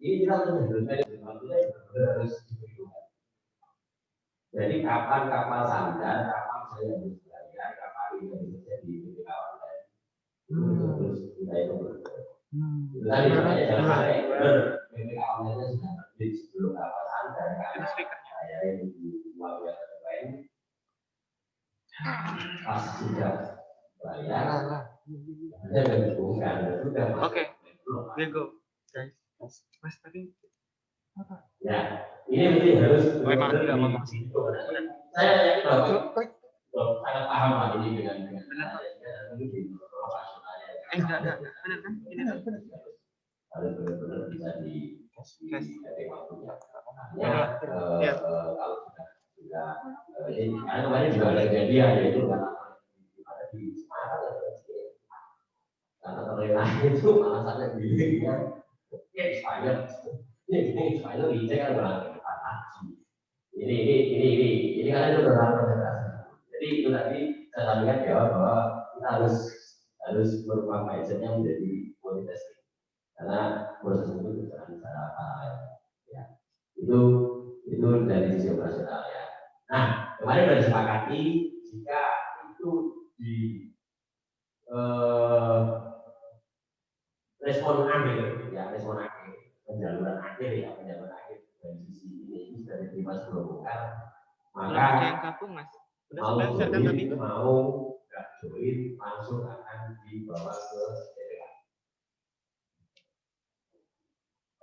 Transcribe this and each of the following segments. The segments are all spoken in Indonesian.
Ini kita harus diperhitungkan. Jadi kapan kapal sandar, kapan saya harus bayar, kapan ini bisa jadi BPK online. Terus kita itu itu tadi makanya jangan sampai BPK online sudah terbit sebelum kapal sandar karena saya ini uang yang lain pas sudah bayar, saya menghubungkan sudah. Oke, we'll go, guys. Mas tadi apa? Ya, ini mesti harus ngomong. Saya sangat paham lah ini dengan enggak. Benar kan? Ini kan harus benar-benar bisa dikasih waktunya. Ya, kalau sudah ini karena kemarin juga ada kejadian yaitu karena di karena terlena itu malah sampai biliknya expired dicek kan berarti ini kan itu berlaku. Jadi itu tadi saya sampaikan ya bahwa kita harus merubah mindsetnya menjadi multitasking karena proses itu berjalan secara paralel ya. Itu dari sisi operasional ya. Nah kemarin sudah disepakati jika itu di respon akhir ya, respon akhir penjaluran akhir dari sisi ini sudah diterima sebelum bongkar, maka yang gabung Mas. mau nggak join langsung akan dibawa ke PPK.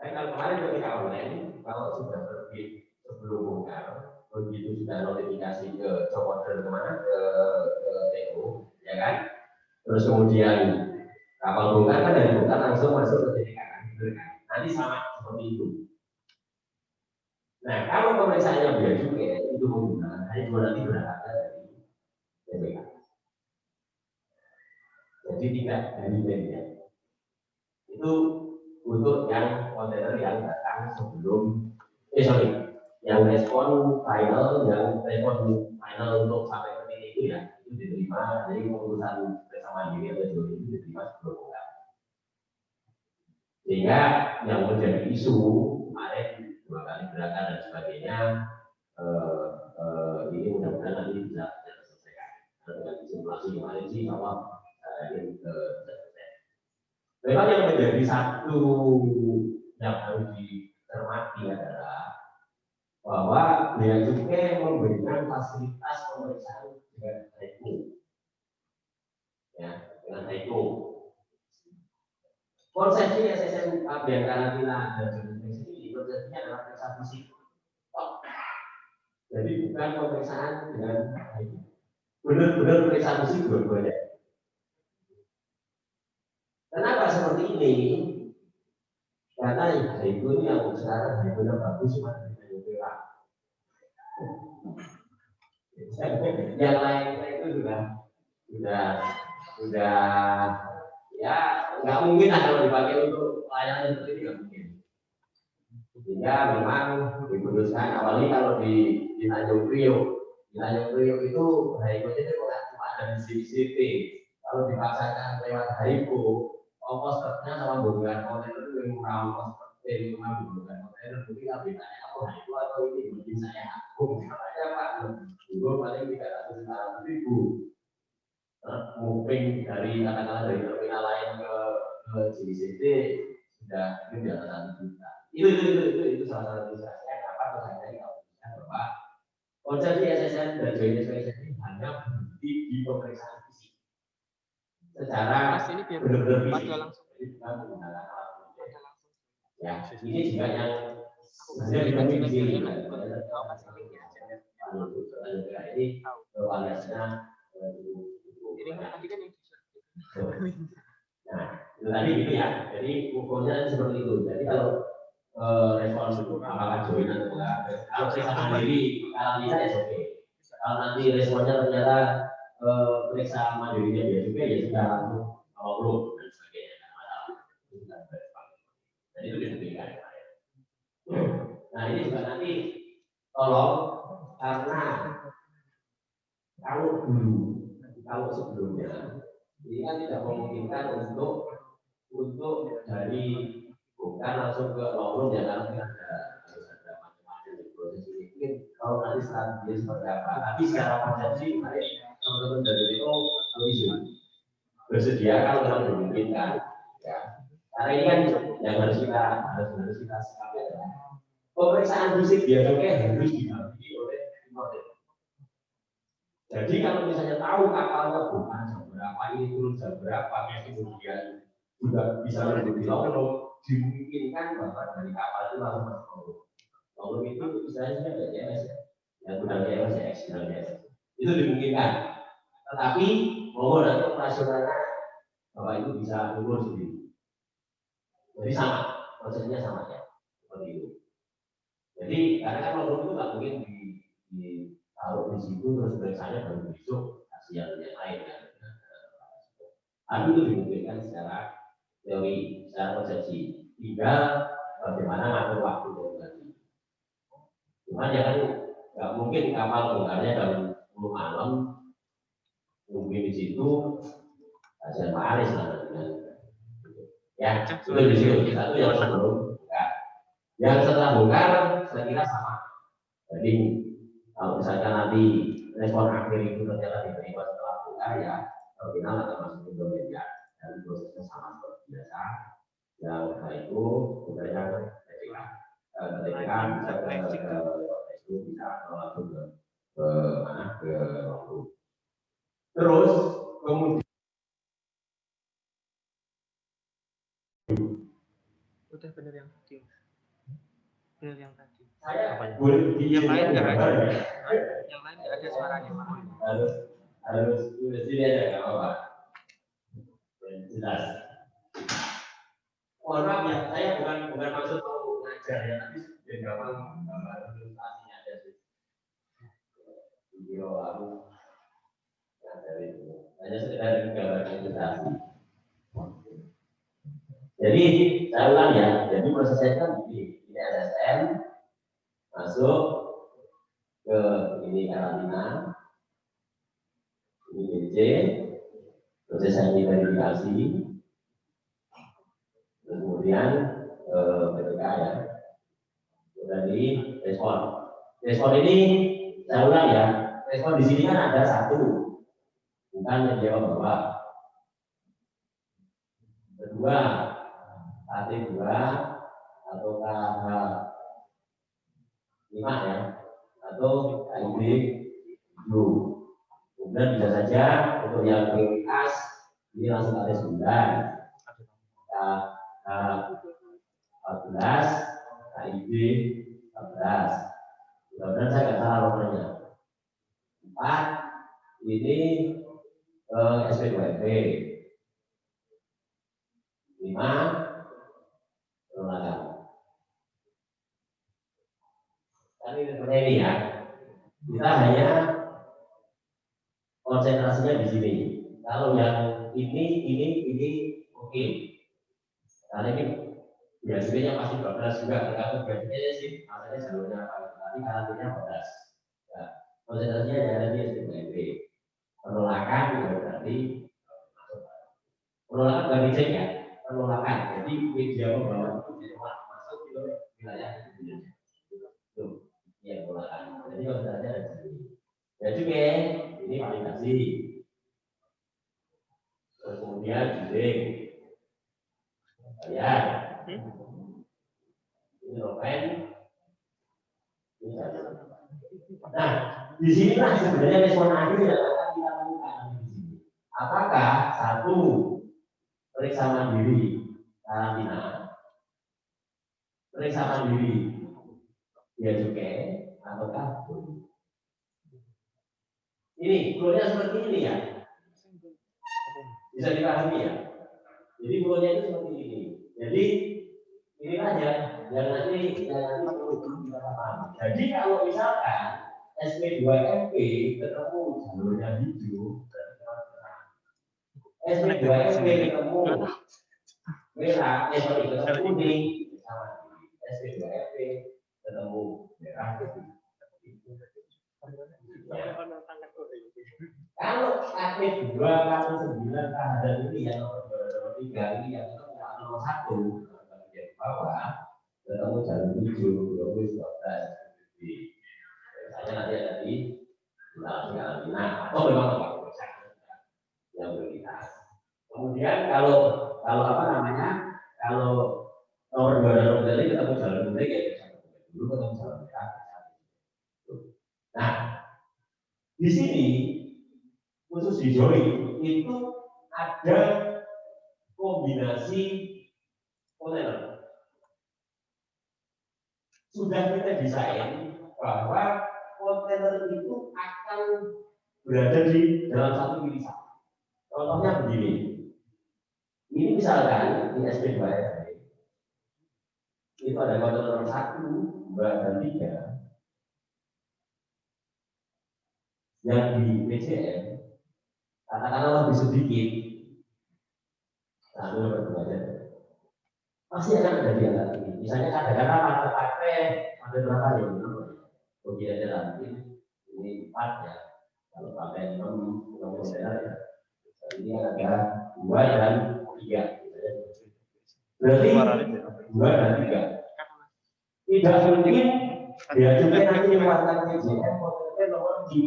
Kalau kemarin ketika online, kalau sudah terbit sebelum bongkar, begitu sudah notifikasi ke job order kemana ke PO, ya kan? Terus kemudian kapal bongkar kan dari bongkar langsung masuk ke PPK kan? Nanti sama seperti itu. Nah, kalau pemeriksaannya biaya cukai itu menggunakan hanya nanti berangkat dari PPK. Jadi tidak dari media. Itu untuk yang kontainer yang datang sebelum, yang respon final untuk sampai ke titik itu ya, itu diterima. Jadi keputusan bersama diri atau jual itu diterima sebelum bongkar. Sehingga yang menjadi isu kemarin 2 kali gerakan dan sebagainya, ini mudah-mudahan nanti bisa diselesaikan. Dengan simulasi kemarin sih, kalau ingin selesai. Memang yang menjadi satu yang harus dicermati adalah bahwa bea cukai memberikan fasilitas pemeriksaan dengan HECO, ya, dengan HECO. Konsepsi SSN biang karantina dan jenis ini konsepsinya adalah periksa fisik. Jadi bukan pemeriksaan dengan benar-benar periksa fisik dua-duanya. Kenapa seperti ini? Karena itu yang sekarang benar bagus cuma di Indonesia. Yang lain itu sudah ya nggak mungkin kalau dipakai untuk pelayanan seperti ini nggak mungkin. Sehingga memang diputuskan awalnya kalau di Tanjung Priok itu HIPO itu cuma ada di CCTV. Kalau dipaksakan lewat HIPO, ongkos truknya sama bongkar kontainer itu yang murah, ongkos cuma bongkar kontainer mungkin bedanya apa HIPO atau ini mungkin saya aku misalnya Pak dulu paling 300.000 moving dari katakanlah dari terminal lain ke JCT sudah di atas 1 juta. Itu salah satu strategi kenapa saya tahu bahwa konsep SSN dan JNSWS ini hanya berhenti di pemeriksaan fisik secara benar-benar fisik, jadi bukan menggunakan alat bukti. Ya, ini juga yang sebenarnya ditemui di sini. Ini variasinya ini tadi kan yang nah, itu tadi gitu ya. Jadi ukurnya seperti itu. Jadi kalau respon apakah join atau enggak, kalau periksa mandiri karantina ya oke. Kalau nanti responnya ternyata periksa mandirinya dia juga ya sudah langsung upload dan sebagainya. Dan itu diberikan. Nah ini juga nanti tolong karena kalau sebelumnya ini kan tidak memungkinkan untuk dari bukan langsung ke lowroom ya, karena harus ada macam-macam di proses ini. Mungkin kalau nanti strategi seperti apa, tapi secara konsepsi teman-teman dari itu bersedia kalau memang dimungkinkan ya. Karena ini kan yang harus kita sikapi adalah pemeriksaan fisik dia harus didampingi oleh importer. Jadi kalau misalnya tahu kapalnya bukan jam berapa, ini turun jam berapa, kemudian juga bisa lebih lowroom, dimungkinkan bahwa dari kapal itu langsung masuk lowroom itu istilahnya sudah JS ya, yang sudah JS ya, eksternal JS itu dimungkinkan. Tetapi mohon nanti operasionalnya bahwa itu bisa lulus sendiri. Jadi sama, prosesnya sama ya, seperti itu. Jadi karena kan lowroom itu nggak mungkin ditaruh di situ terus periksanya baru besok hasil yang lain kan. Tapi itu dimungkinkan secara teori, secara konsepsi. Tinggal bagaimana ngatur waktu tadi. Cuman ya kan nggak mungkin kapal bongkarnya jam 10 malam mungkin di situ hasil Pak Aris lah. Ya, itu di situ satu yang sebelum bongkar. Yang setelah bongkar saya kira sama. Jadi kalau misalkan nanti respon akhir itu ternyata diterima setelah bongkar ya, terminal akan masuk ke Indonesia dan prosesnya sama seperti biasa. Yang setelah itu sebenarnya ketika bisa itu bisa langsung ke mana ke waktu. Terus kemudian udah bener yang tadi. Bener yang tadi. Saya boleh yang lain nggak ada. Yang lain nggak ada suaranya. Harus udah sini aja nggak apa-apa. Jelas. Mohon maaf ya, saya bukan maksud mau ngajar ya, tapi biar gampang ilustrasinya aja sih. Video aku ngajar itu hanya sekedar gambarkan ilustrasi. Jadi saya ulang ya, jadi prosesnya kan ini SSM masuk ke ini karantina, ini DC, proses verifikasi, kemudian PPK ya, dari respon ini saya ulang ya, respon di sini kan ada satu, bukan menjawab bahwa kedua KT2 atau KH5 ya, atau KIB 7. Kemudian bisa saja untuk yang prioritas ini langsung KT9, K14, KIB 14. Mudah-mudahan saya nggak salah nomornya. 4 ini SP2MP. 5 penolakan. Kan ini seperti ini ya. Kita hanya konsentrasinya di sini. Kalau yang ini oke. Karena ini biasanya pasti 12 juga. Tergantung biasanya sih, maksudnya jalurnya apa. Tapi karantinanya 12. Ya, konsentrasinya ada di SPP. Penolakan juga berarti penolakan bagi cek ya. Penolakan. Jadi media membawa itu ditolak masuk ke wilayah itu. Ya penolakan. Jadi konsentrasinya ada di sini. Ya juga ini validasi. Kemudian giring. Lihat. Ini nopen. Nah, di sinilah sebenarnya respon akhir yang akan kita temukan di sini. Apakah satu periksa mandiri karantina, periksa mandiri dia juga, ataukah ini flow-nya seperti ini ya, bisa dipahami ya. Jadi flow-nya itu seperti ini. Jadi ini aja yang nanti perlu kita pahami. Jadi kalau misalkan SP2MP ketemu jalurnya hijau, SP2MP ketemu merah, ketemu kuning, sama SP2MP ketemu merah. Kalau AP2 kali 9 kehadiran ini yang nomor 3 ini yang nomor 1 bagian bawah atau jalan 7, 20, 12. Misalnya nanti ada di Karantina atau memang yang prioritas. Kemudian kalau apa namanya, kalau nomor 2 dan nomor 3 ini ketemu jalan publik ya dulu ketemu jalan merah. Nah, di sini khusus di Joy itu ada kombinasi kontainer. Sudah kita desain bahwa kontainer itu akan berada di dalam satu irisan. Contohnya begini. Ini misalkan di SP2 itu ada kontainer 1, 2, dan 3 yang di PCM katakanlah lebih sedikit. Nah, pasti akan ada di antara ini. Misalnya kadang-kadang ada berapa ya? Bagi aja nanti ini 4 ya. Kalau pakai 6 kontainer ya. Ini ada 2 dan 3. Berarti 2 dan 3. Tidak mungkin diajukan nanti lewat PCM kontainer nomor 5, 6,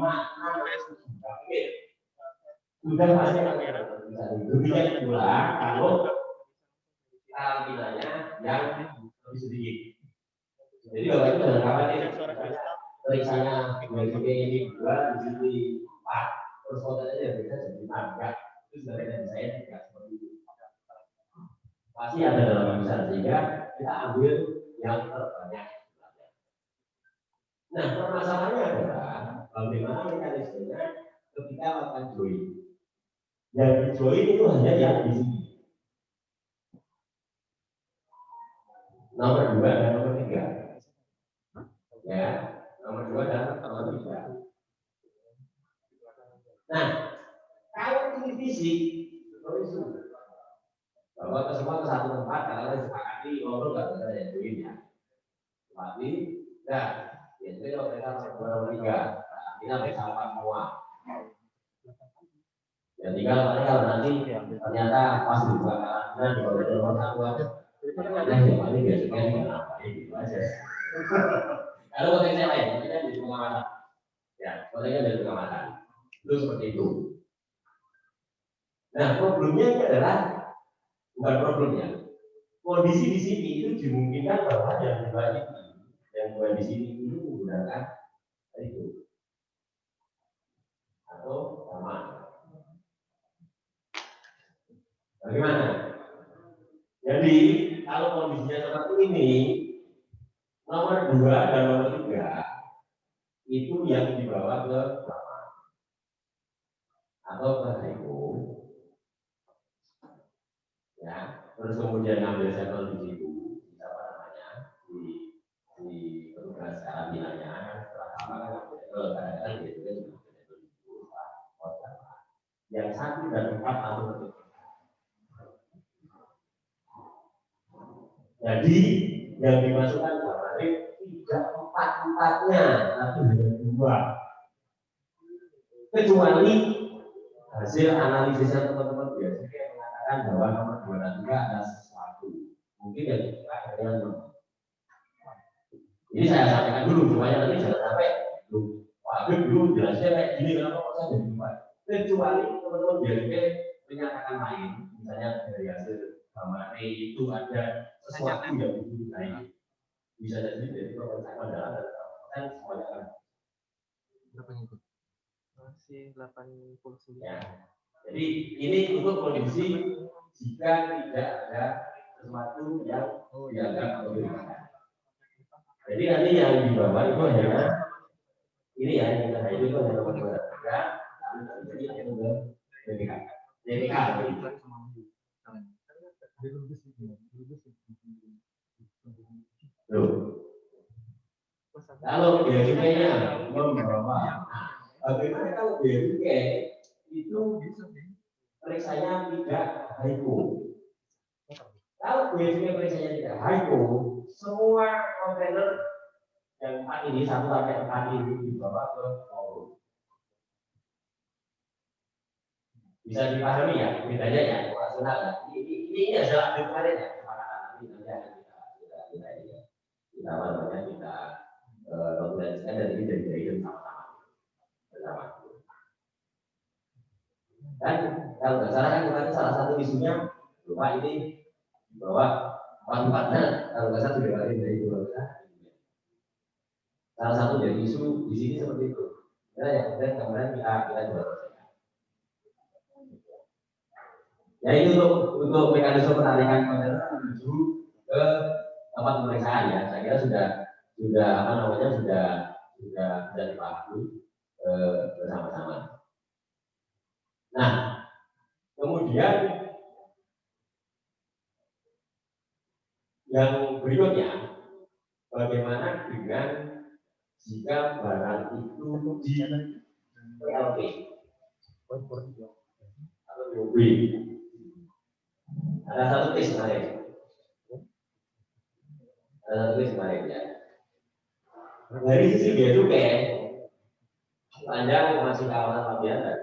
sudah pasti akan ada. Demikian pula kalau karantinanya yang lebih sedikit. Jadi kalau itu jangan khawatir. Periksanya ini 2, di sini 4, terus kontennya bisa jadi 6. Ya, itu sudah kita desain tidak seperti itu. Pasti ada dalam irisan sehingga kita ambil yang terbanyak. Nah, permasalahannya adalah bagaimana mekanismenya ketika melakukan join. Yang di join itu hanya yang di sini. Nomor 2 dan nomor 3. Ya, nomor 2 dan nomor 3. Nah, kalau ini fisik, bahwa semua ke satu tempat, kalau disepakati ngobrol nggak bisa ya join ya. Sepakati, nah, biasanya kalau mereka nomor 3, kita bersama semua. Yang tinggal kalau nanti ternyata pas dibuka karantina di nomor 1 aja. Nah, yang paling biasanya gitu aja. Kalau konteksnya lain, konteksnya di pengamatan. Ya, konteksnya dari pengamatan. Itu seperti itu. Nah, problemnya ini adalah bukan problemnya. Kondisi di sini itu dimungkinkan bahwa yang dua di sini itu menggunakan itu atau sama. Bagaimana? Jadi kalau kondisinya seperti ini, nomor 2 dan nomor 3 itu yang dibawa ke sama atau ke HIO, ya. Terus kemudian ambil sampel di situ, apa namanya, di petugas karantinanya, setelah apa kan kadang-kadang gitu kan yang 1 dan 4 langsung ke. Jadi yang dimasukkan kemarin tidak 4-4-nya, tapi hanya 2. Kecuali hasil analisisnya teman-teman biasanya mengatakan bahwa nomor 2 dan 3 ada sesuatu. Mungkin yang kita dengan ini saya sampaikan dulu, supaya nanti jangan sampai Habib dulu jelasnya kayak gini, kenapa kok saya jadi 4. Kecuali teman-teman biasanya menyatakan lain, misalnya dari hasil gambar itu ada sesuatu yang dicurigai. Bisa jadi dari pemeriksaan dalam dan semuanya kan. Berapa itu? Masih 89. Ya. Jadi ini untuk kondisi jika tidak ada sesuatu yang dianggap merugikan. Jadi nanti yang di bawah itu hanya ini ya, yang kita itu hanya nomor 2 dan 3, jadi itu ke DPK. DPK. Loh. Kalau biaya cukainya membawa, bagaimana kalau biaya cukai itu periksanya tidak HIPO? Kalau biaya cukai periksanya tidak HIPO, semua kontainer yang 4 ini 1 sampai 4 ini dibawa ke forum. Bisa dipahami ya bedanya ya, operasional ya. Ini adalah kemarin ya, nanti akan kita apa namanya kita konsultasikan dan ini dari sama-sama bersama. Dan kalau nggak salah kan kemarin salah satu isunya lupa ini bahwa manfaatnya kalau nggak salah sudah dari dua salah satu dari isu di sini seperti itu. Ya yang kemarin kita jual. Ya itu untuk mekanisme penarikan kontainer menuju ke tempat pemeriksaan ya. Saya kira sudah apa namanya sudah dipahami bersama-sama. Nah, kemudian yang berikutnya, bagaimana dengan jika barang itu di PLP atau DOB? Ada satu case kemarin ya. Dari sisi biaya cukai, Anda masih kawasan Fabian dan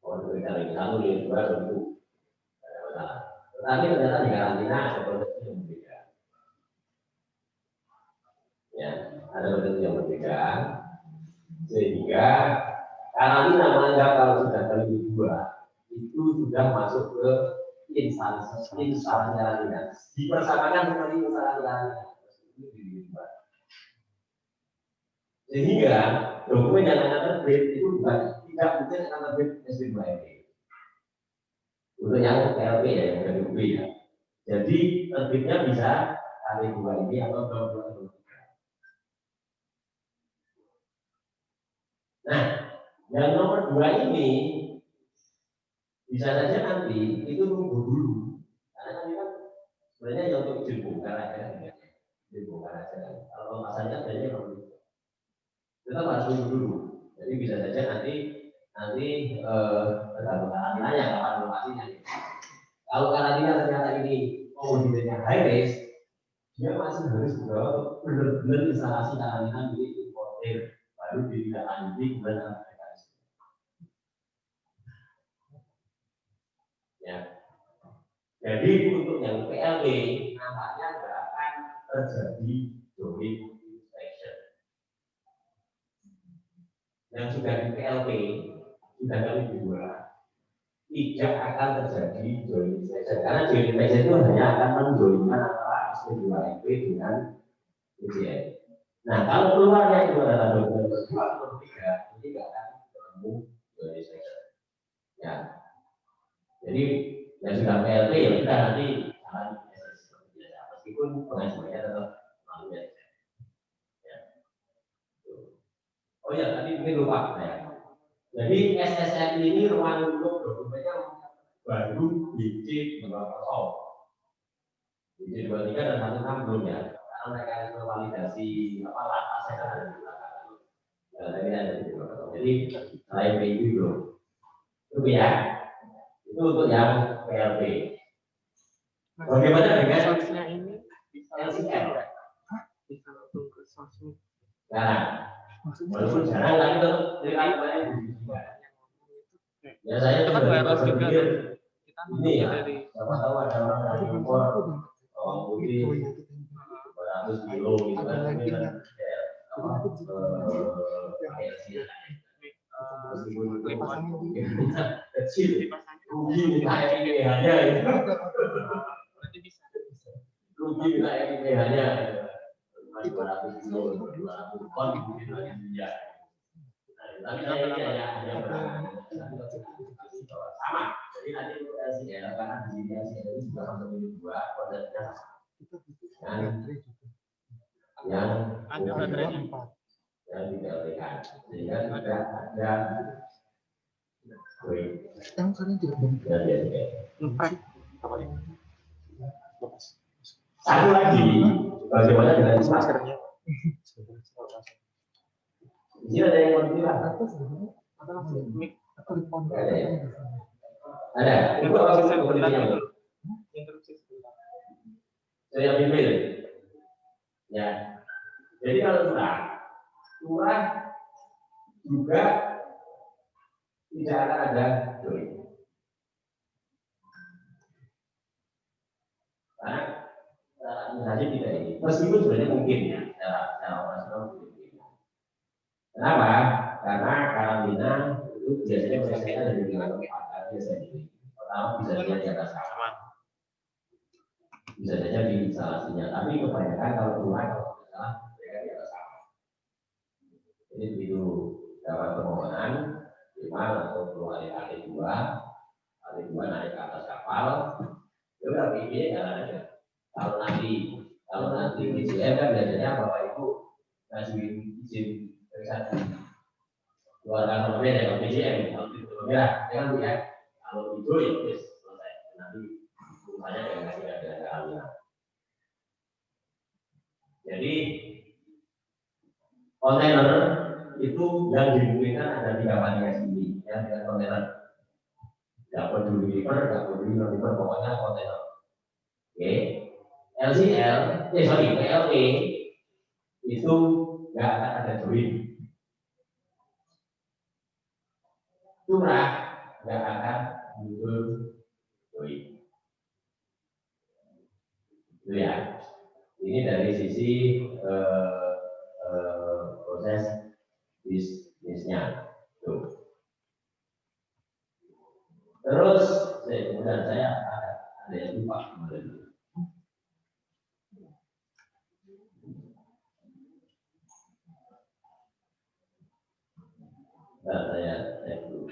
memberikan ini satu ini dua tentu ada masalah. Tetapi ternyata di karantina ada proses yang berbeda. Ya, ada proses yang berbeda. Sehingga karantina menganggap kalau sudah kali kedua itu sudah masuk ke instansi karantina. Dipersamakan seperti instansi karantina. Sehingga dokumen yang akan terbit itu tidak mungkin akan terbit SP2MP. Untuk yang PLP ya, yang PLP ya. Jadi terbitnya bisa kali 2 ini atau 2. Nah, yang nomor 2 ini bisa saja nanti itu nunggu dulu. Karena nanti kan sebenarnya yang untuk izin bongkar aja, izin bongkar aja. Kalau masanya sebenarnya kalau kita harus tunggu dulu. Jadi bisa saja nanti tergantung karantinanya kapan lokasinya. Kalau karantina ternyata ini komoditinya high risk, dia masih harus benar-benar instalasi karantina milik importer baru ditindaklanjuti kemudian mekanisme. Ya. Jadi untuk yang PLB nampaknya tidak akan terjadi joint inspection. Yang sudah di PLP sudah kali 2 tidak akan terjadi joint inspection karena joint inspection itu hanya akan menjoinkan antara SP2MP dengan PCN. Nah kalau keluarnya itu adalah dokumen kedua atau ketiga, ini tidak akan ketemu joint inspection. Ya, jadi yang sudah PLP ya sudah nanti akan seperti biasa meskipun pengajuannya tetap melalui SSN. Ya. Oh ya tadi mungkin lupa saya. Jadi SSN ini ruang untuk dokumennya baru BC 2.0. BC 23 dan 16 belum ya. Karena mereka validasi apa atasnya kan ada di belakang. Ya, tapi ada di 2.0. Jadi selain BC belum. Itu ya. Itu untuk yang PLP. Bagaimana dengan source-nya ini LCM? bisa langsung ke source-nya. Nah, walaupun jarang tapi tetap ceritanya ya saya Itu kan harus juga kita ini ya dari siapa tahu ada orang yang impor bawang putih 200 kilo gitu kan ini kan meskipun kecil rugi minta EPH-nya rugi minta EPH-nya 200 kilo 200 ton mungkin lagi ya. Tapi saya ini hanya sama. Jadi nanti untuk LCL karena di sini LCL itu juga masuk ini 2 kontennya yang ada baterainya yang diberikan sehingga tidak ada yang sering tidak satu lagi bagaimana dengan maskernya? Ini ada yang mau bilang ada itu apa sih kepentingannya? Saya bimbel ya. Jadi kalau curah juga tidak akan ada join. Karena administrasi tidak ini. Meskipun sebenarnya mungkin ya, secara operasional mungkin. Kenapa? Karena karantina itu biasanya prosesnya dari dengan tempat biasanya. Pertama bisa saja di atas kapal, bisa saja di instalasinya. Tapi kebanyakan kalau keluar kalau tidak salah mereka di atas kapal. Jadi begitu dapat permohonan, memang atau keluar AT2 naik ke atas kapal, ya udah ini jalan aja. Kalau nanti ICM kan biasanya Bapak Ibu kasih izin registrasi keluarga nomornya dengan BCM, kalau itu ya kan Bu ya. Kalau itu ya wis selesai. Nanti urusannya dengan kasih ada aliran. Jadi kontainer itu yang dimungkinkan ada 3 variasi ini, ya dengan kontainer. Tidak peduli liver, tidak peduli non-liver, pokoknya kontainer. Oke, LCL, PLE itu nggak akan ada join. Curah nggak akan muncul join. Itu ya. Ini dari sisi proses bisnisnya. Tuh. Terus, kemudian saya ada yang lupa kemarin. Nah, saya dulu.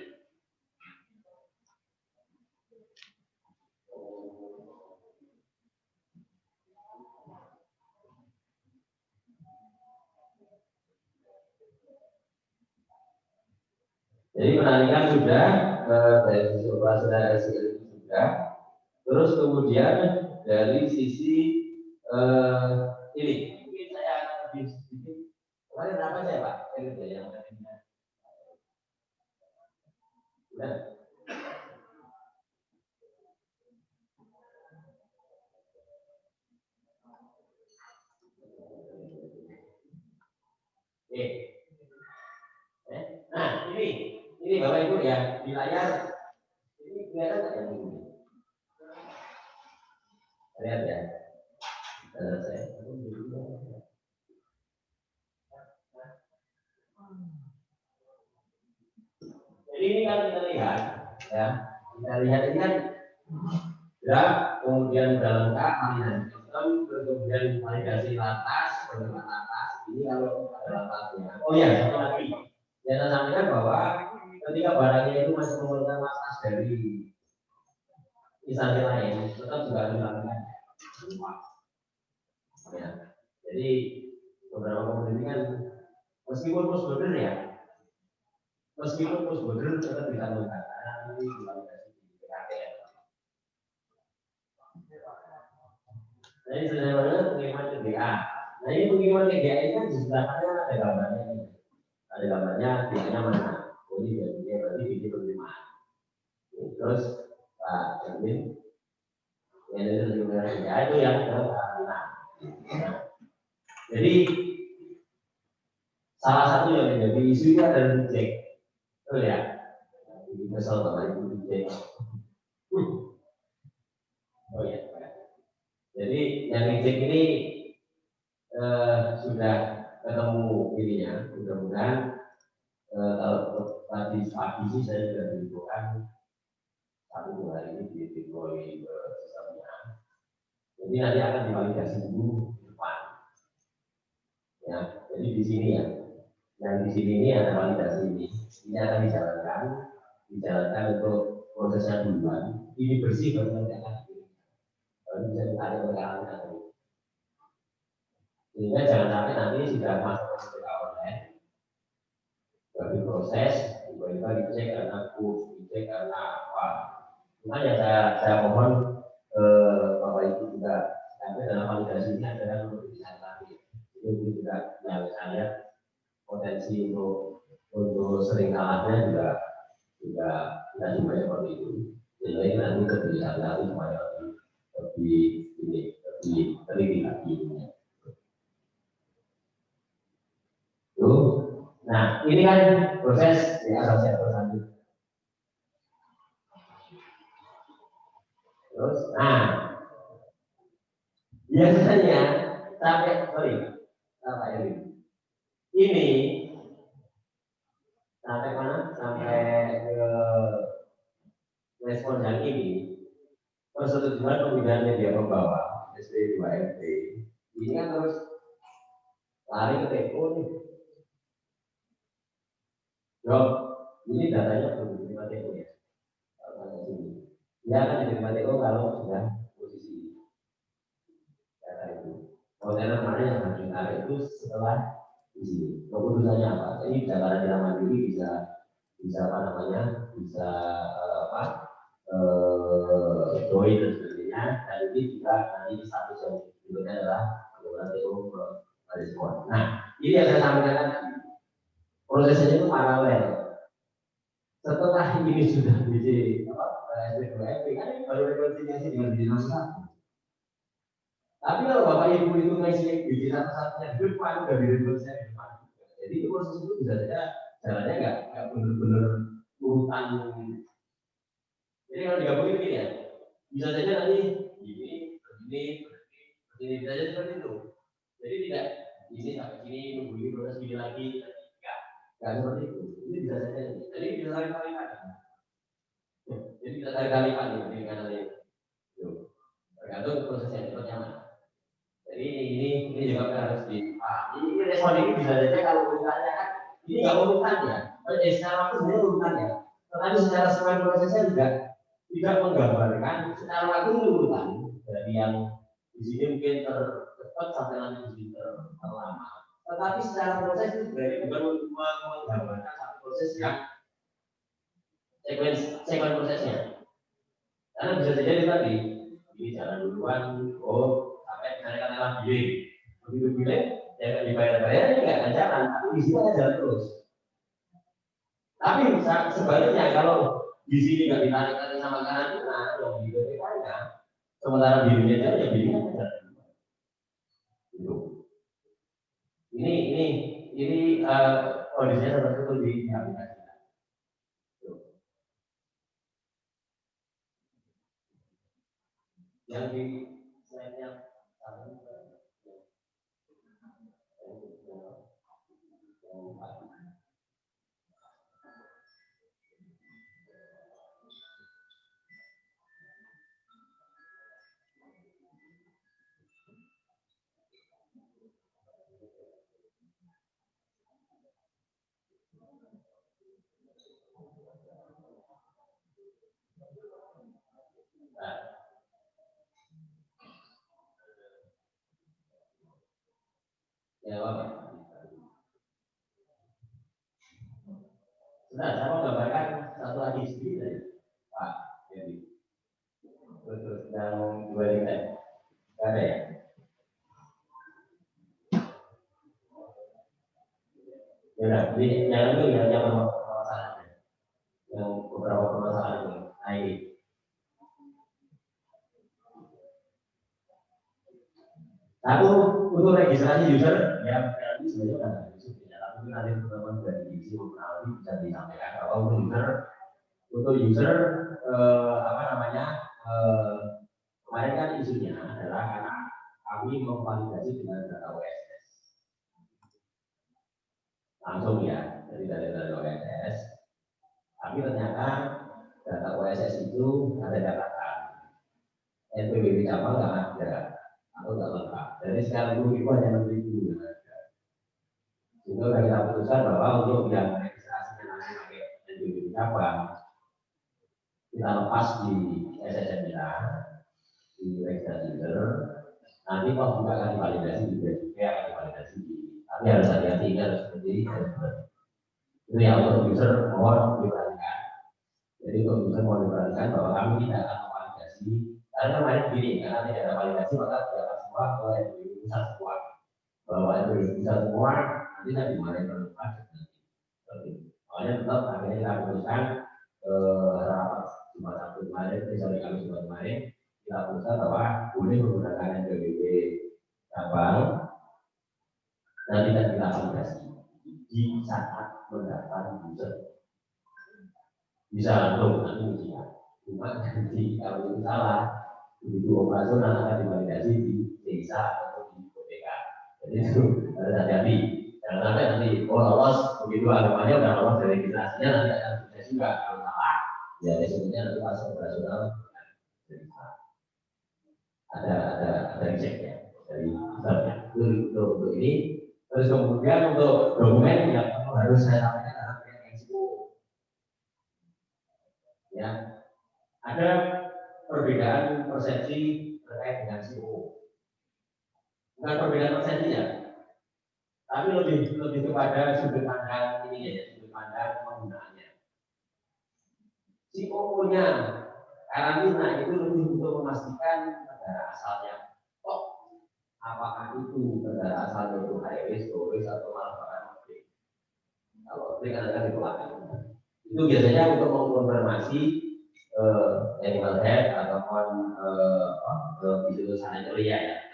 Jadi penarikan sudah dari sisi operasional SCL itu sudah. Terus kemudian dari sisi ini, mungkin saya akan lebih sedikit. Kemarin berapa saya Pak? Yang sudah. Oke. Nah ini Bapak Ibu ya di layar ini kelihatan nggak yang ini? Lihat ya. Jadi ini kan kita lihat ya, kita lihat ini kan ya kemudian dalam validasi sistem, kemudian validasi latas, penerimaan latas. Ini kalau ada latasnya. Oh ya, satu lagi. Ya saya sampaikan bahwa ketika barangnya itu masih memerlukan latas dari instansi lain, tetap juga harus dilakukan. Ya, jadi beberapa komoditi kan meskipun prosedur ya, meskipun prosedur tetap dilakukan karena ini divalidasi di PKTN. Nah ini sebenarnya pengiriman ke DA. Nah ini pengiriman ke DA ini kan di sebelahnya ada gambarnya ini. Ada gambarnya DA-nya mana? Oh ini dia berarti ini pengiriman. Terus Pak Jamin, yang itu pengiriman ke DA itu yang ke karantina. Jadi salah satu yang menjadi isu itu adalah reject. Betul ya? Ini kesel sama itu reject. Oh ya. Jadi yang reject ini sudah ketemu ininya, mudah-mudahan kalau tadi pagi sih saya sudah diinfokan 1-2 hari ini di sistemnya. Jadi nanti akan divalidasi dulu di depan. Ya, jadi di sini ya. Yang di sini ini ada validasi ini akan dijalankan untuk prosesnya duluan. Ini bersih baru nanti akan bisa ditarik oleh karantina. Sehingga jangan sampai nanti sudah masuk ke SPK online, bagi proses tiba-tiba dicek karena dicek karena apa. Makanya saya mohon Bapak Ibu juga sampai dalam validasi ini adalah untuk bisa tadi. Itu juga yang saya lihat potensi untuk sering salahnya juga tidak cuma seperti itu. Jadi nanti lebih hati-hati supaya lebih teliti lagi. Nah, ini kan proses di asosiator selanjutnya. Terus, nah, biasanya ini sampai mana? Sampai ke respon yang ini persetujuan pemindahan media ke bawah SP2MT ini kan terus lari ke TO nih. Dok, ini datanya belum diterima TO ya. Dia akan diterima TO kalau sudah posisi data itu. Kontainer mana yang harus ditarik itu setelah di sini. Keputusannya apa? Jadi data tidak mandiri bisa apa namanya? Bisa join dan sebagainya. Dan ini juga nanti status yang berikutnya adalah bagaimana TO merespon. Nah, ini yang saya sampaikan tadi. Prosesnya itu paralel. Setelah ini sudah di SP2FP kan ini baru rekonsiliasi dengan diri satu. Tapi kalau Bapak Ibu itu ngasih biji satu-satunya di depan, udah direkonsiliasi di depan. Jadi itu proses itu bisa saja jalannya nggak benar-benar urutan. Jadi kalau digabungin begini ya, bisa saja nanti begini bisa saja seperti itu. Jadi tidak ini sampai sini nunggu ini proses gini lagi, nggak seperti itu. Ini bisa saja. Jadi bisa kali-kali. Jadi kita kali-kali di kanal ini. Tergantung prosesnya seperti apa. Jadi ini juga harus dipahami. Ini respon ini bisa saja kalau urutannya kan ini nggak urutan ya. Secara waktu sebenarnya urutan ya. Tetapi secara sesuai prosesnya juga tidak menggambarkan secara waktu urutan dari yang di sini mungkin tercepat sampai nanti di sini terlama. Tetapi secara proses itu berarti bukan menggambarkan satu proses yang sequence prosesnya. Karena bisa jadi tadi ini jalan duluan, sampai misalnya katakanlah giling, begitu giling, ya dibayar-bayar ini nggak akan jalan, tapi di sini akan jalan terus. Tapi sebaliknya kalau di sini nggak ditarik sama karantina, yang di BPK-nya, sementara dirinya jalan, ya dirinya akan jalan. Ini kondisinya seperti itu di aplikasi. Yang di slide-nya ya apa? Sudah, saya mau gambarkan satu lagi sedikit dari Pak Jadi. Terus yang dua ini ada ya? Ya udah, ini yang itu yang permasalahannya, yang beberapa permasalahan itu. Nah ini. Satu untuk registrasi user, ya nanti sebenarnya kan tapi nanti teman-teman dari divisi mengenali bisa disampaikan bahwa untuk user kemarin kan isunya adalah karena kami memvalidasi dengan data OSS langsung ya dari data OSS, tapi ternyata data OSS itu ada catatan NPWP cabang nggak ada atau nggak lengkap. Jadi sekarang itu hanya 6.000 yang ada. Itu sudah kita putuskan bahwa untuk yang registrasinya nanti pakai NPWP cabang kita lepas di SSN kita di registrasi user. Nanti toh juga akan divalidasi juga akan divalidasi. Tapi harus hati-hati harus seperti itu yang untuk user mohon diperhatikan. Jadi untuk user mohon diperhatikan bahwa kami tidak akan memvalidasi. Karena kemarin begini, karena tidak ada validasi maka tidak akan semua ke NPWP pusat semua. Bahwa NPWP pusat semua nanti tidak dimarahin terlepas. Makanya tetap akhirnya kita putuskan rapat Jumat Sabtu kemarin, misalnya kami Jumat kemarin kita putuskan bahwa boleh menggunakan NPWP cabang dan tidak kita validasi di saat mendaftar user. Bisa langsung nanti bisa. Cuma nanti kalau itu salah begitu operasional akan divalidasi di desa atau di BPK. Jadi itu harus hati-hati. Jangan sampai nanti lolos begitu anggapannya udah lolos dari registrasinya nanti akan sukses juga. Kalau salah ya resikonya nanti pas operasional ada risetnya dari misalnya untuk ini. Terus kemudian untuk dokumen yang harus saya sampaikan adalah risiko. Ya, ada perbedaan persepsi terkait dengan CO. Bukan perbedaan persepsinya, tapi lebih kepada sudut pandang ini ya, sudut pandang penggunaannya. CO-nya karantina itu lebih untuk memastikan negara asalnya. Apakah itu negara asalnya itu high risk, low risk, atau malah bahkan outbreak. Kalau outbreak kan dikeluarkan. Itu biasanya untuk mengkonfirmasi animal health ataupun itu sanitary ya.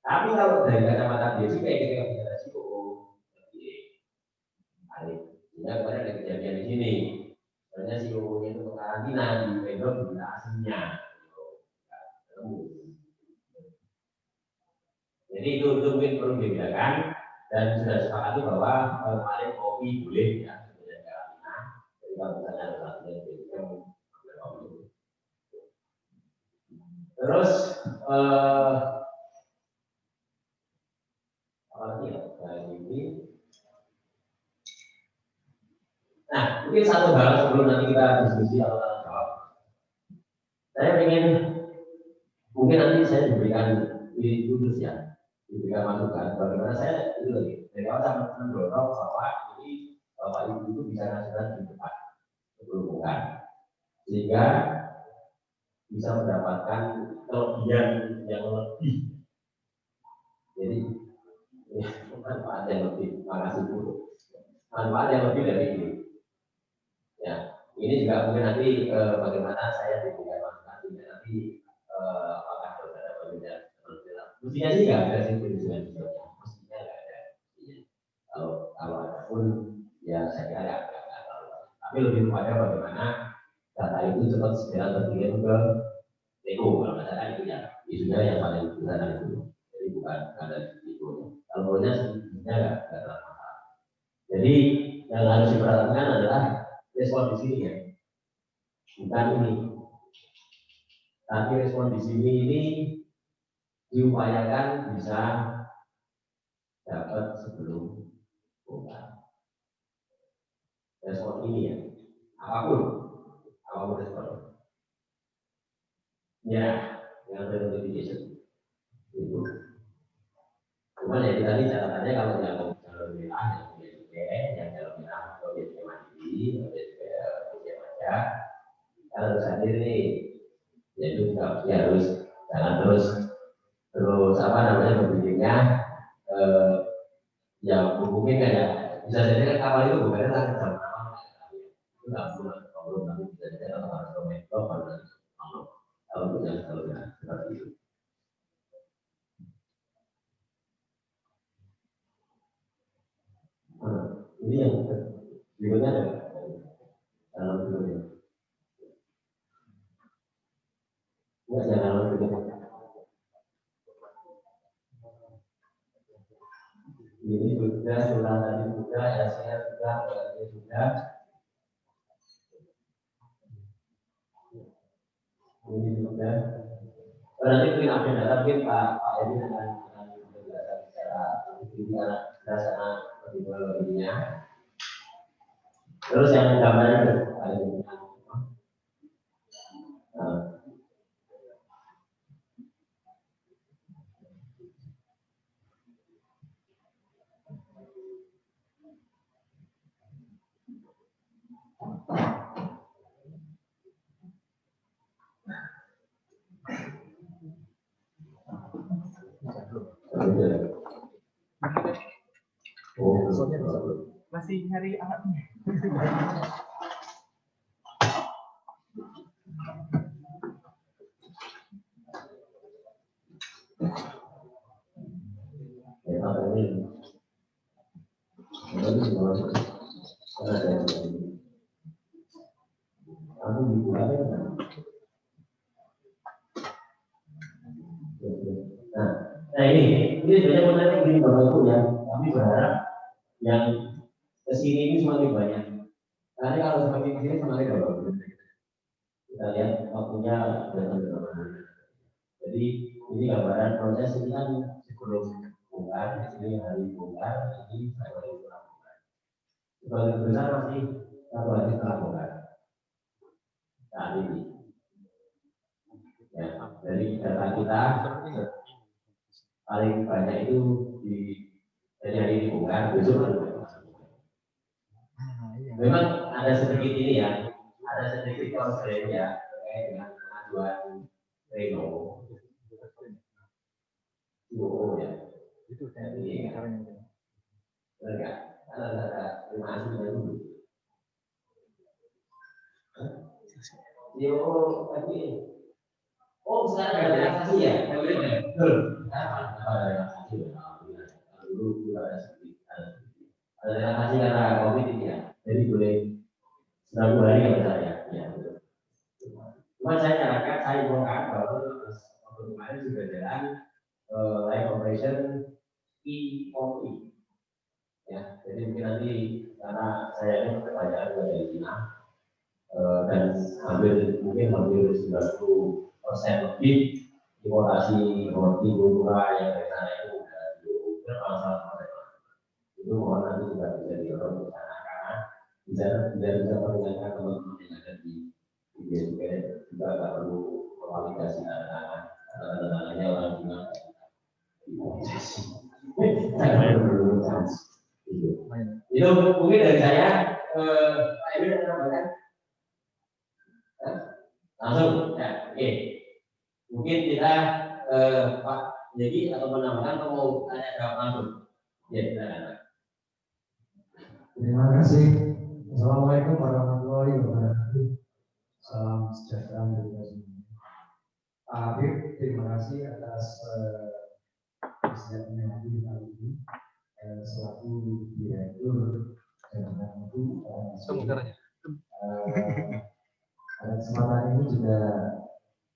Tapi kalau dari kacamata biasa kayak kita bicara risiko, sehingga kemarin ada kejadian di sini. Sebenarnya CEO-nya itu karantina di vendor berita aslinya. Jadi itu mungkin perlu dibedakan dan sudah disepakati bahwa kemarin kopi boleh ya sebenarnya karantina. Jadi kalau misalnya ada satu yang kopi. Terus apa lagi ya? Ini. Nah, mungkin satu hal sebelum nanti kita diskusi atau tanya jawab. Saya ingin mungkin nanti saya diberikan khusus ya, diberikan masukan bagaimana saya itu lagi dari awal saya mendorong bahwa ini bapak ibu itu bisa ngajukan di depan sebelum bukan, sehingga bisa mendapatkan kelebihan yang lebih. Jadi manfaat yang lebih, makasih Bu. Manfaat yang lebih dari ini. Ya, ini juga mungkin nanti bagaimana saya diberikan masukan sehingga nanti apakah harus ada perbedaan. Mestinya sih nggak ada sih perbedaan, mestinya nggak ada. Kalau ada pun ya saya kira nggak tahu. Tapi lebih kepada bagaimana data itu cepat segera terkirim ke Eko. Kalau misalkan itu ya isunya yang paling besar itu. Jadi bukan ada itu. Kalau menurutnya sebenarnya nggak terlalu masalah. Jadi yang harus diperhatikan adalah respon di sini ya, bukan ini. Tapi respon di sini ini diupayakan bisa dapat sebelum bukan. Respon ini ya, apapun respon. Ya, yang notification itu. Cuman ya kita lihat catatannya kalau yang jalur merah yang punya juga, yang jalur merah atau biasanya mandiri, biasanya aja, harus hadir nih. Yaitu juga harus jalan terus apa namanya berpikirnya ya mungkin kayak bisa jadi kan kapal itu bukannya langit jam berapa itu nggak perlu tapi bisa jadi kalau harus komentar kalau punya seperti itu. Ini yang berikutnya ada dalam berikutnya. Enggak jangan berikutnya. Ini sudah surat tadi sudah, ya saya sudah, berarti sudah. Ini sudah. Berarti mungkin update data mungkin Pak Edi akan menjelaskan secara berdasarkan metodologinya. Terus yang gambarnya itu masih nyari alatnya. aku Nah ini sebenarnya kontennya begini Bapak Ibu ya, kami berharap yang kesini ini semakin banyak. Karena kalau semakin kesini semakin bagus. Kita lihat waktunya benar-benar. Jadi ini gambaran proses ini kan sebelum bongkar, ini hari bongkar, ini saya baru setelah bongkar. Sebagian besar masih satu hari setelah bongkar. Saat ini. Ya, dari data kita paling banyak itu di dari hari ini bongkar, besok baru masuk. Memang ada sedikit ini ya, ada sedikit konsen ya terkait dengan pengajuan Reno. Ya. Itu Jadi, enggak, ada terima kasih dulu. Yo, tadi. Oh, sekarang ada relaksasi ya? Betul. Sekarang ada relaksasi. Dulu ada sedikit. Ada relaksasi karena COVID ini ya. Jadi boleh 90 hari kalau saya. Ya, betul. Cuma saya nyatakan, saya bongkar bahwa waktu kemarin sudah jalan live operation EOE. Ya, jadi mungkin nanti karena saya ini kebanyakan dari Cina dan mungkin hampir 90% lebih importasi roti Bogora yang dari sana itu sudah masalah itu mohon nanti juga bisa diorong ke sana karena bisa meringankan teman-teman yang ada di juga nggak perlu kualifikasi tangannya orang Cina itu mungkin dari saya Pak Emil menambahkan langsung ya oke mungkin kita Pak jadi atau menambahkan atau mau tanya jawab langsung ya silakan. Terima kasih. Assalamualaikum warahmatullahi wabarakatuh. Salam sejahtera untuk kita semua. Pak Habib, terima kasih atas persiapannya hari ini selaku direktur Jaringan Mutu. Pada kesempatan ini juga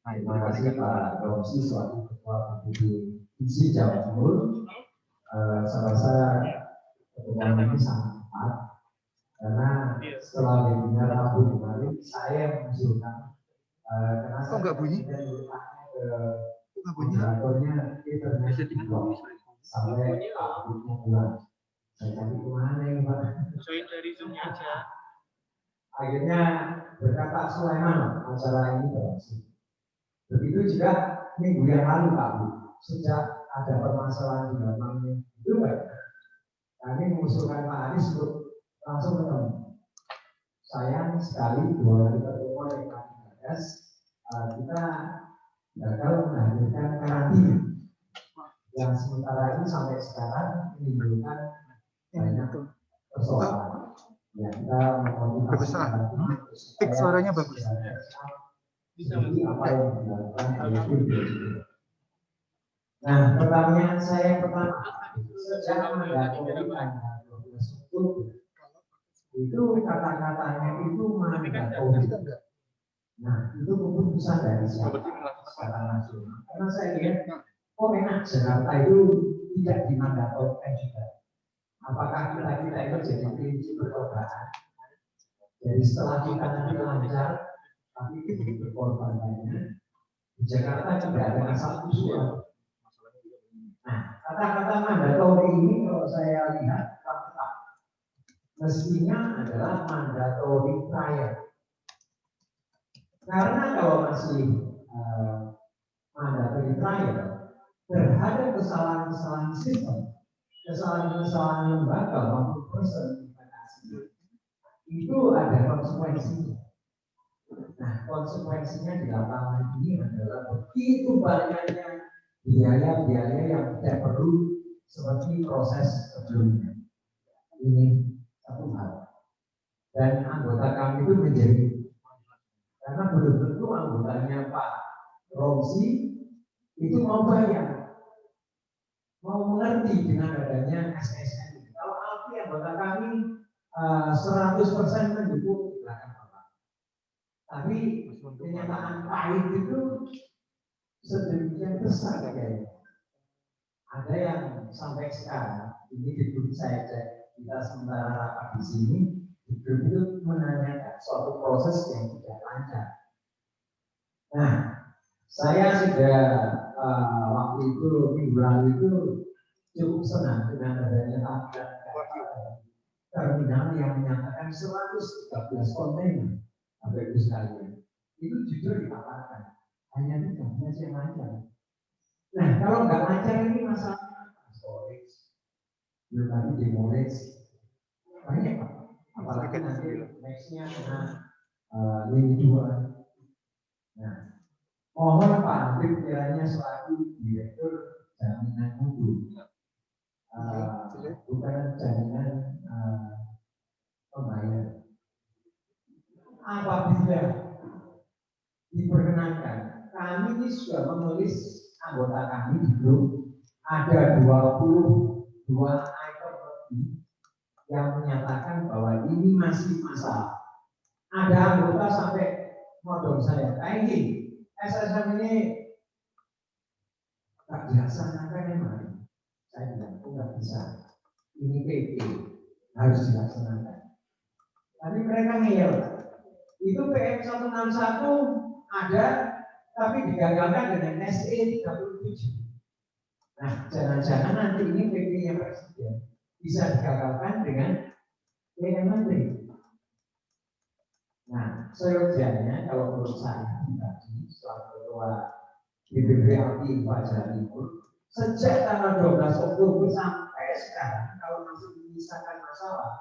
terima kasih Pak Romsi selaku Ketua BPD ISI Jawa Timur. Saya rasa pertemuan ini sangat tepat karena setelah webinar Rabu kemarin saya mengusulkan karena saya nggak bunyi? ke moderatornya internet sampai Habibnya pulang. Saya cari kemana ini Pak? Join dari Zoom-nya aja. Akhirnya berkat Pak Sulaiman acara ini berhasil. Begitu juga minggu yang lalu Pak Bu, sejak ada permasalahan di Bambang itu Pak, kami mengusulkan Pak Anies untuk langsung ketemu. Sayang sekali 2 hari pertemuan yang kami gagas, kita gagal menghadirkan karantina yang sementara ini sampai sekarang menimbulkan banyak persoalan. Ya, kita memotivasi suaranya bagus. Jadi apa yang dilakukan oleh Nah, pertanyaan saya pertama, sejak mandatori tanggal 12 Oktober itu kata-katanya itu mandatori. Nah, itu keputusan dari siapa? Secara nasional. Karena saya lihat, kok enak Jakarta itu tidak dimandatorikan juga. Apakah kita itu jadi prinsip percobaan? Jadi setelah kita nanti lancar, tapi itu berkorban banyak. Di Jakarta tidak ada asal usul. Nah, kata-kata mandatori ini kalau saya lihat tetap mestinya adalah mandatori trial. Karena kalau masih mandatori trial terhadap kesalahan-kesalahan sistem, kesalahan-kesalahan lembaga maupun personifikasi itu ada konsekuensinya. Nah, konsekuensinya di lapangan ini adalah begitu banyaknya biaya-biaya yang tidak perlu seperti proses sebelumnya. Ini satu hal. Dan anggota kami itu menjadi karena belum tentu anggotanya Pak Romsi itu mau bayar, mau mengerti dengan adanya SSN. Kalau arti anggota kami 100% mendukung silakan Bapak. Tapi kenyataan pahit itu sedemikian besar kayaknya. Ada yang sampai sekarang ini di grup saya cek, kita sementara rapat di sini di grup itu menanyakan suatu proses yang tidak lancar. Nah, saya sudah waktu itu minggu lalu itu cukup senang dengan adanya terminal yang menyatakan 113 kontainer Bapak Ibu sekalian. Itu jujur dikatakan hanya 13 yang lancar. Nah, kalau nggak lancar ini masalahnya storage, belum lagi demolish, banyak Pak. Apalagi nanti nextnya dengan lini 2. Nah, mohon Pak Andri kiranya selaku direktur jaminan mutu, bukan jaminan pembayar. Apabila diperkenankan, kami ini sudah menulis anggota kami di grup ada 22 item lebih yang menyatakan bahwa ini masih masalah. Ada anggota sampai modal saya, kayak gini, SSM ini tak dilaksanakan emang. Saya bilang, nggak bisa. Ini PP harus dilaksanakan. Tapi mereka ngeyel. Itu PM 161 ada, tapi digagalkan dengan SE 37. Nah, jangan-jangan nanti ini PP-nya Presiden bisa digagalkan dengan PM Menteri. Nah, seyogianya kalau menurut saya pribadi selaku ketua BPPAPI Jawa Timur, sejak tanggal 12 Oktober sampai sekarang, kalau masih menyisakan masalah,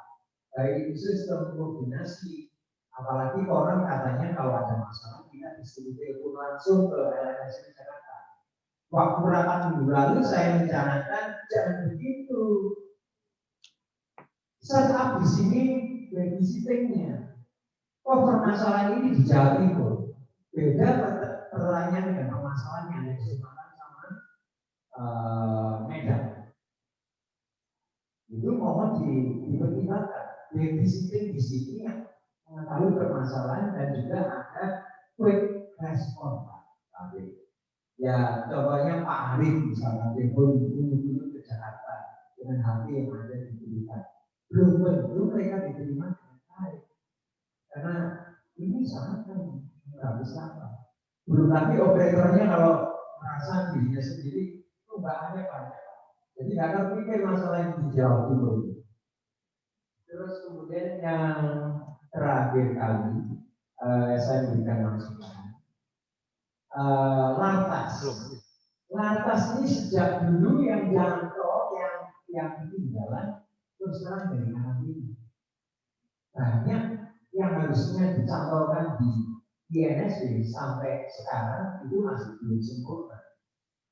baik itu sistem koordinasi, apalagi orang katanya kalau ada masalah kita disuruh telepon langsung ke LNS Jakarta. Waktu rapat minggu lalu saya mencanangkan jangan begitu. Saat di sini babysittingnya, permasalahan ini di Jawa Timur beda pertanyaan dengan permasalahan yang ada di Sumatera sama Medan. Itu mohon dipertimbangkan babysitting di sini yang mengetahui permasalahan dan juga ada quick respon Pak. Ya contohnya Pak Arif misalnya telepon dulu ke Jakarta dengan HP yang ada di Blitar. Belum tentu mereka diterima dengan baik. Karena ini sangat nggak bisa apa. Belum lagi operatornya kalau merasa dirinya sendiri itu nggak ada banyak. Jadi nggak terpikir masalah yang di Jawa Timur. Terus kemudian yang terakhir kali saya berikan masukan. Lantas ini sejak dulu yang jangkau yang ketinggalan terus sekarang dari kanan ini. Banyak yang harusnya dicantolkan di INSW sampai sekarang itu masih belum sempurna.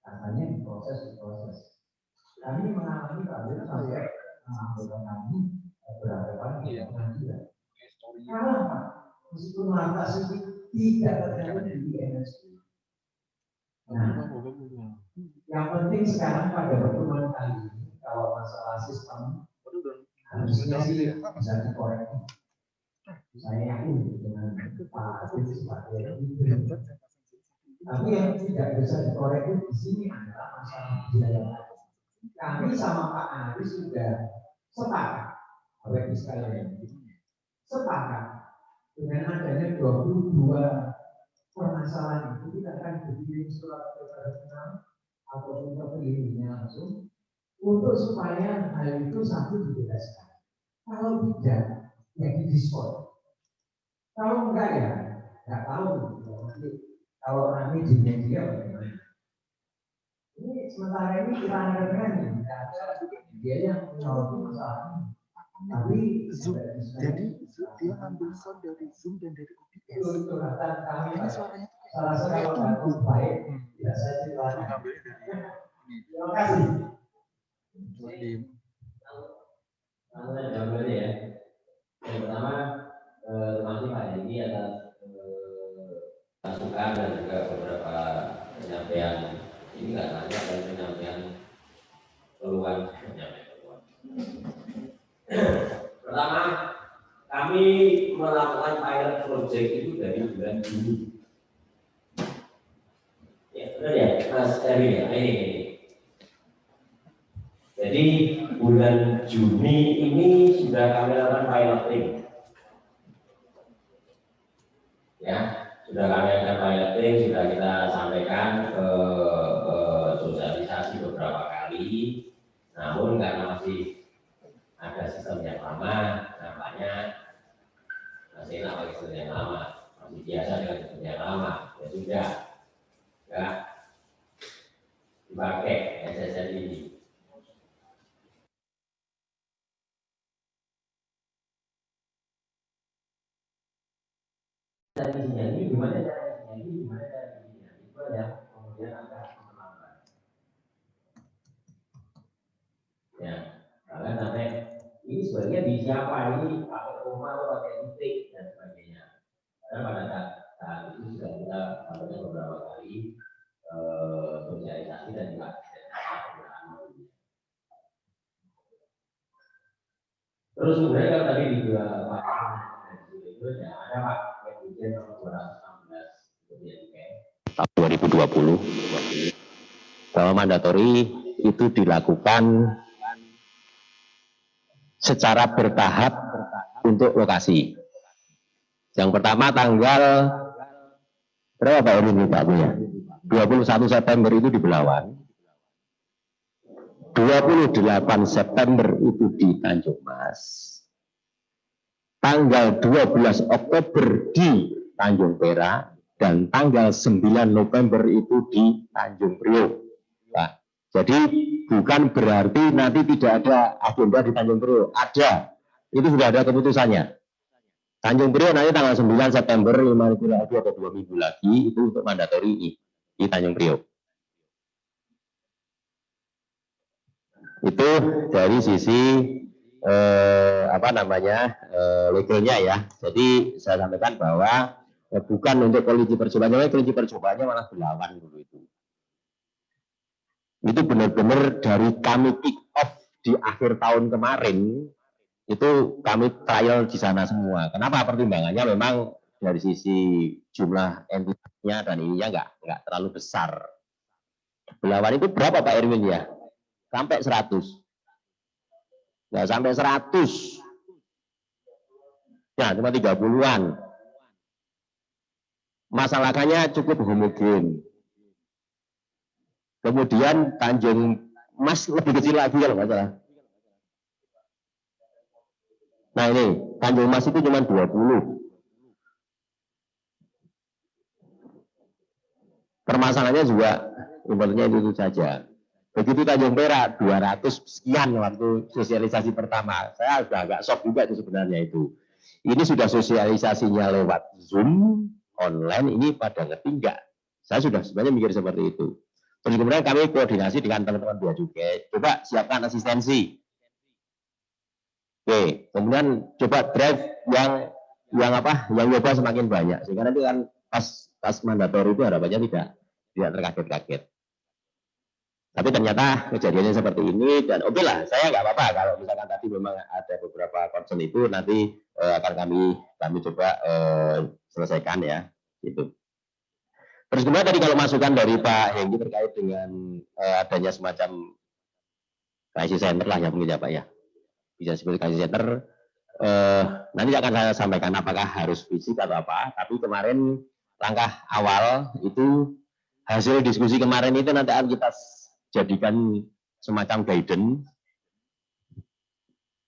Katanya diproses. Kami mengalami kabar sampai anggota kami berhadapan dengan pengadilan. Kalah Pak, meskipun lantas itu tidak terjadi di INSW. Nah, yang penting sekarang pada pertemuan kali ini kalau masalah sistem harusnya sih bisa dikoreksi. Saya yakin dengan Pak Arif sebagai leader. Tapi yang tidak bisa dikoreksi di sini adalah masalah biaya. Kami sama Pak Arif sudah sepakat, Bapak sekalian, sepakat dengan adanya 22 permasalahan itu kita akan berkirim surat ke personal ataupun ke pengirimnya langsung untuk supaya hal itu satu dibebaskan. Kalau tidak, ya didiskon. Kalau enggak ya, nggak tahu. Nanti kalau rame di media bagaimana? Ini sementara ini kita dengar nih, tidak ada dia yang menyoroti masalah ini. Tapi Zoom, jadi dia ngambil sound dari Zoom dan dari OBS. Itu kami ini suaranya salah satu yang baik. Tidak saya ceritakan. Terima kasih. Saya jawab dulu ya. Yang pertama, terima kasih Pak Yegi atas masukan dan juga beberapa penyampaian. Ini nggak nanya dan penyampaian keluhan. Pertama, kami melakukan pilot project itu dari bulan Juni. Ya, benar ya, Mas Erwin ya. Ini. Jadi bulan Juni ini sudah kami lakukan piloting. Ya, sudah kami lakukan piloting, sudah kita sampaikan ke sosialisasi beberapa kali. Namun karena masih ada sistem yang lama, nampaknya masih enak pakai sistem yang lama, masih biasa dengan sistem yang lama. Ya sudah, ya dipakai SSN ini. Ini gimana caranya? Ini gimana caranya? Itu ya, kemudian agak terlambat. Ya, kalian sampai ini sebenarnya di siapa ini pakai rumah atau pakai titik dan sebagainya. Karena pada saat itu sudah kita sampaikan beberapa kali sosialisasi dan juga terus kemudian kalau tadi di dua Pak itu ada Pak Presiden nomor 216 tahun 2020 bahwa mandatori itu dilakukan secara bertahap untuk lokasi. Yang pertama tanggal berapa Pak Erwin Pak punya? 21 September itu di Belawan. 28 September itu di Tanjung Mas. Tanggal 12 Oktober di Tanjung Perak dan tanggal 9 November itu di Tanjung Priok. Nah, jadi bukan berarti nanti tidak ada agenda di Tanjung Priok. Ada. Itu sudah ada keputusannya. Tanjung Priok nanti tanggal 9 September 5 minggu lagi atau 2 minggu lagi itu untuk mandatori di Tanjung Priok. Itu dari sisi legalnya ya. Jadi saya sampaikan bahwa bukan untuk kelinci percobaannya malah Belawan dulu itu. Itu benar-benar dari kami kick off di akhir tahun kemarin itu kami trial di sana semua. Kenapa? Pertimbangannya memang dari sisi jumlah entitasnya dan ininya nggak terlalu besar. Belawan itu berapa Pak Erwin ya? Sampai 100. Nggak sampai 100. Ya, cuma 30-an. Masalahnya cukup homogen. Kemudian Tanjung Mas lebih kecil lagi kalau nggak salah. Nah ini, Tanjung Mas itu cuma 20. Permasalahannya juga impornya itu saja. Begitu Tanjung Perak 200 sekian waktu sosialisasi pertama. Saya sudah agak shock juga itu sebenarnya itu. Ini sudah sosialisasinya lewat Zoom online, ini pada ngerti enggak? Saya sudah sebenarnya mikir seperti itu. Terus kemudian kami koordinasi dengan teman-teman Bea Cukai, coba siapkan asistensi. Oke, kemudian coba drive yang nyoba semakin banyak. Sehingga nanti kan pas mandatori itu harapannya tidak terkaget-kaget. Tapi ternyata kejadiannya seperti ini dan oke lah, saya nggak apa-apa kalau misalkan tadi memang ada beberapa concern itu nanti akan kami coba selesaikan ya, gitu. Terus kemudian tadi kalau masukan dari Pak Hengki terkait dengan adanya semacam crisis center lah ya mungkin ya Pak ya, bisa seperti crisis center. Nanti akan saya sampaikan apakah harus fisik atau apa. Tapi kemarin langkah awal itu hasil diskusi kemarin itu nanti akan kita jadikan semacam guidance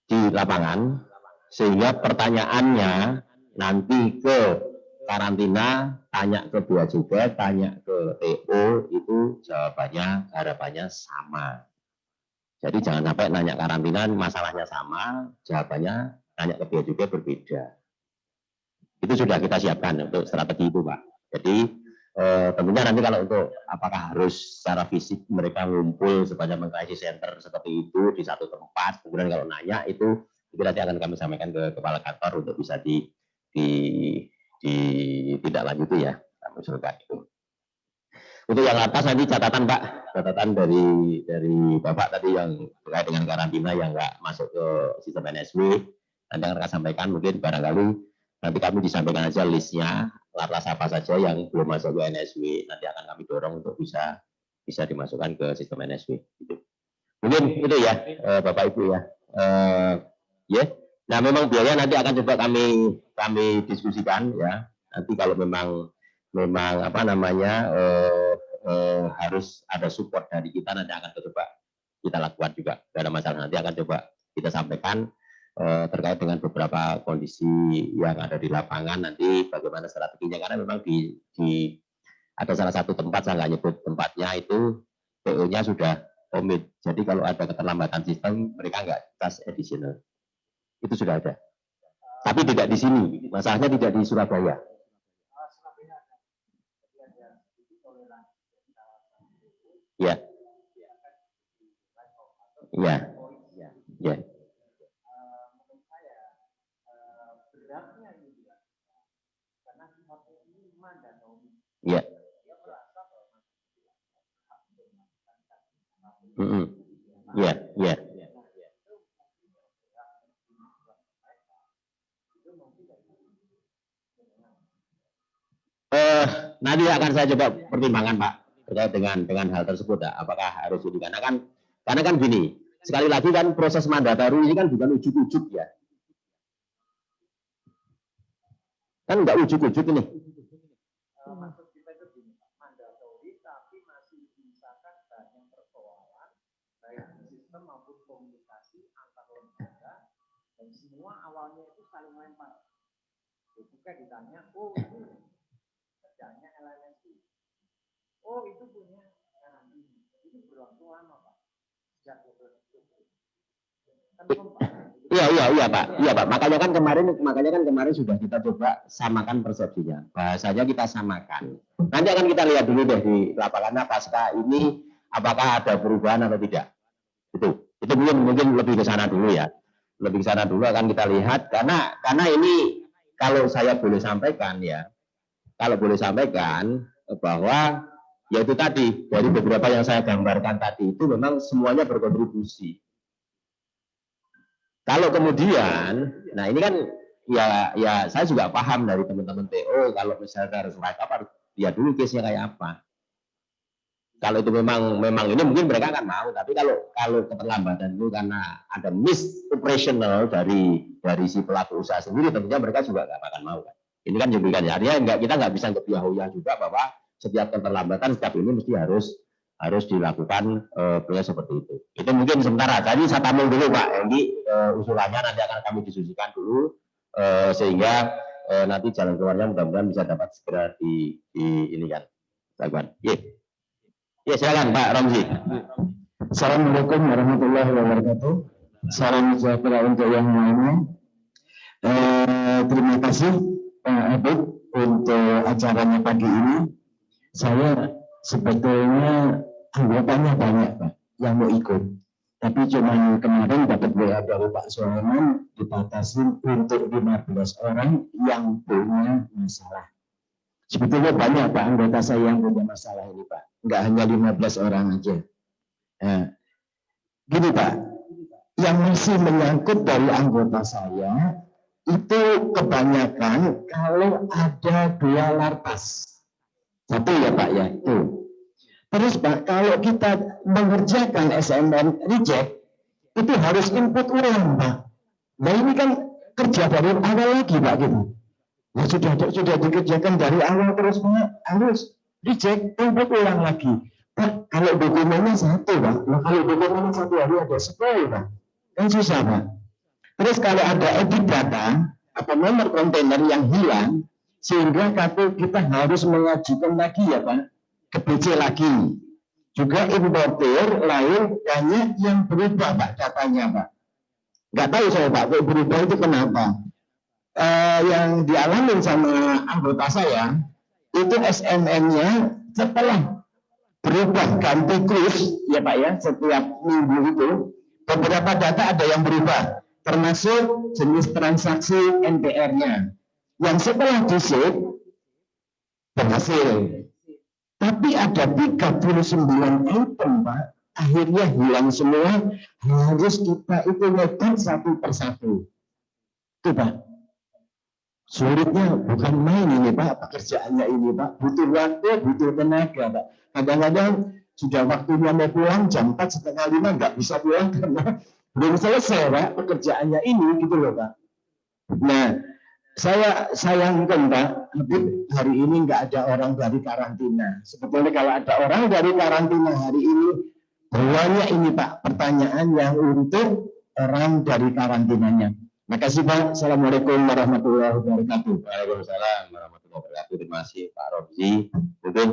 di lapangan sehingga pertanyaannya nanti ke karantina, tanya ke Bea Cukai, tanya ke TO itu jawabannya harapannya sama. Jadi jangan sampai nanya karantina masalahnya sama, jawabannya tanya ke Bea Cukai berbeda. Itu sudah kita siapkan untuk strategi itu Pak. Jadi tentunya nanti kalau untuk apakah harus secara fisik mereka ngumpul sepanjang crisis center seperti itu di satu tempat, kemudian kalau nanya itu nanti akan kami sampaikan ke kepala kantor untuk bisa ditindaklanjuti ya, kami usulkan itu. Untuk yang atas nanti catatan Pak, catatan dari Bapak tadi yang terkait dengan karantina yang nggak masuk ke sistem NSW, nanti akan kami sampaikan mungkin barangkali nanti kami disampaikan aja listnya. Laras apa saja yang belum masuk ke NSW nanti akan kami dorong untuk bisa dimasukkan ke sistem NSW. Gitu. Mungkin mungkin itu ya Bapak Ibu ya. Ya. Nah memang biaya nanti akan coba kami diskusikan ya. Nanti kalau memang apa namanya harus ada support dari kita, nanti akan coba kita lakukan juga. Tidak ada masalah, nanti akan coba kita sampaikan terkait dengan beberapa kondisi yang ada di lapangan, nanti bagaimana strateginya, karena memang di ada salah satu tempat, saya nggak nyebut tempatnya, itu PO-nya sudah komit. Jadi kalau ada keterlambatan sistem, mereka nggak charge additional. Itu sudah ada. Tapi tidak di sini, masalahnya tidak di Surabaya. Ya. Ya. Ya. Ya. Ya, ya. Nanti akan saya coba pertimbangkan Pak terkait dengan hal tersebut ya. Apakah harus ini, karena kan gini, sekali lagi kan proses mandataru ini kan bukan ujuk-ujuk ya. Kan enggak ujuk-ujuk ini. Maksud kita itu gini, mandatori tapi masih menyisakan banyak persoalan baik di sistem maupun komunikasi antar lembaga, dan semua awalnya itu saling lempar. Ketika ditanya, oh itu kerjanya LLSI, oh itu punya karantina, itu berlangsung lama Pak, sejak 12 kan belum Pak. Iya Pak. Makanya kan kemarin sudah kita coba samakan persepsinya. Bahasanya kita samakan. Nanti akan kita lihat dulu deh di lapangan pasca ini apakah ada perubahan atau tidak. Itu mungkin lebih ke sana dulu ya. Lebih ke sana dulu akan kita lihat, karena ini kalau saya boleh sampaikan ya. Kalau boleh sampaikan bahwa yaitu tadi dari beberapa yang saya gambarkan tadi itu memang semuanya berkontribusi. Kalau kemudian, nah ini kan ya saya juga paham dari teman-teman TO, kalau misalnya harus write up harus lihat dulu case-nya kayak apa. Kalau itu memang ini mungkin mereka akan mau, tapi kalau keterlambatan itu karena ada miss operational dari si pelaku usaha sendiri, tentunya mereka juga nggak akan mau kan. Ini kan juga kan, artinya kita nggak bisa kebiahuyan juga bahwa setiap keterlambatan setiap ini mesti harus dilakukan seperti itu. Itu mungkin sementara. Tadi saya tampung dulu Pak Enggi, usulannya nanti akan kami diskusikan dulu sehingga nanti jalan keluarnya mudah-mudahan bisa dapat segera di ini kan. Ya silakan Pak Ramzi. Assalamualaikum warahmatullahi wabarakatuh. Salam sejahtera untuk yang lainnya. Terima kasih Pak Abid untuk acaranya pagi ini. Saya sebetulnya anggotanya banyak Pak yang mau ikut, tapi cuma kemarin dapat WA dari Pak Sulaiman dibatasin untuk 15 orang yang punya masalah. Sebetulnya banyak Pak anggota saya yang punya masalah ini Pak, nggak hanya 15 orang aja. Nah, gini Pak, yang masih menyangkut dari anggota saya itu kebanyakan kalau ada 2 lartas. Satu ya Pak ya, itu. Terus Pak, kalau kita mengerjakan SMM reject, itu harus input ulang Pak. Nah ini kan kerja dari awal lagi Pak gitu. Nah, sudah dikerjakan dari awal terus Pak, harus reject, input ulang lagi. Pak, kalau dokumennya 1 Pak, nah, kalau dokumennya 1 hari ada 10 Pak, kan susah Pak. Terus kalau ada edit data, atau nomor kontainer yang hilang, sehingga kita harus mengajukan lagi ya Pak, ke BC lagi. Juga importer lain banyak yang berubah Pak datanya Pak. Nggak tahu saya Pak, kok berubah itu kenapa. Yang dialami sama anggota saya, itu SMM-nya setelah berubah ganti cruise ya Pak ya, setiap minggu itu, beberapa data ada yang berubah, termasuk jenis transaksi NPR-nya. Yang setelah di-save berhasil. Tapi ada 39 item Pak, akhirnya hilang semua, harus kita itu ngetik satu persatu. Itu Pak. Sulitnya bukan main ini Pak, pekerjaannya ini Pak, butuh waktu, butuh tenaga Pak. Kadang-kadang sudah waktunya mau pulang jam 4:45 nggak bisa pulang karena belum selesai Pak pekerjaannya ini gitu loh Pak. Nah, saya sayangkan Pak, Habib, hari ini nggak ada orang dari karantina. Sebetulnya kalau ada orang dari karantina hari ini, banyak ini Pak pertanyaan yang untuk orang dari karantinanya. Makasih Pak. Assalamualaikum warahmatullahi wabarakatuh. Waalaikumsalam warahmatullahi wabarakatuh. Terima kasih Pak Romzi. Mungkin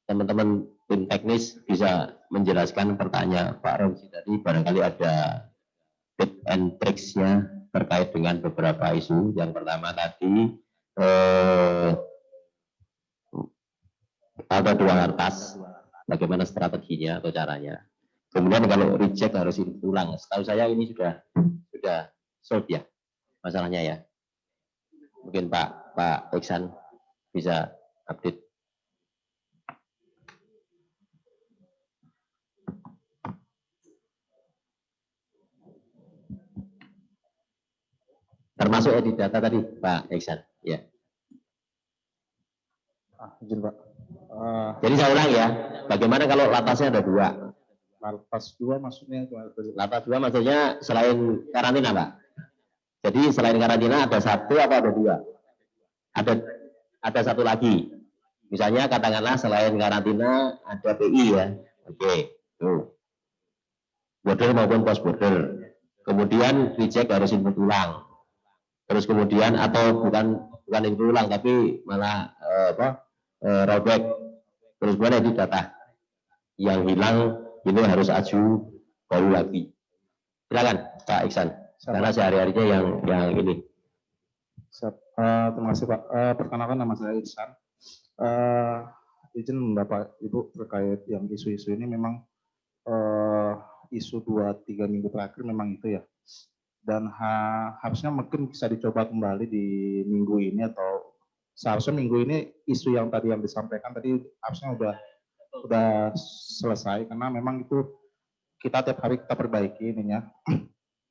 teman-teman tim teknis bisa menjelaskan pertanyaan Pak Romzi tadi. Barangkali ada tips and tricks-nya terkait dengan beberapa isu. Yang pertama tadi ada 2 kertas, bagaimana strateginya atau caranya. Kemudian kalau reject harus ulang. Setahu saya ini sudah solve ya masalahnya ya. Mungkin Pak Iksan bisa update. Termasuk edit data tadi Pak Iksan ya. Izin Pak. Jadi saya ulang ya, bagaimana kalau latasnya ada 2? Lapas 2 maksudnya? Latas 2 maksudnya selain karantina Pak? Jadi selain karantina ada 1 atau ada 2? Ada 1 lagi. Misalnya katakanlah selain karantina ada PI ya. Oke, tuh. Border maupun post border. Kemudian reject harus input ulang. Terus kemudian atau bukan input ulang tapi malah rollback. Terus kemudian edit data. Yang hilang ini harus aju baru lagi. Silakan Pak Iksan. Karena sehari-harinya yang ini. Terima kasih Pak. Perkenalkan nama saya Iksan. Izin Bapak Ibu terkait yang isu-isu ini memang isu 2-3 minggu terakhir memang itu ya. Dan harusnya mungkin bisa dicoba kembali di minggu ini atau seharusnya minggu ini isu yang tadi yang disampaikan tadi harusnya udah selesai karena memang itu kita tiap hari kita perbaiki ininya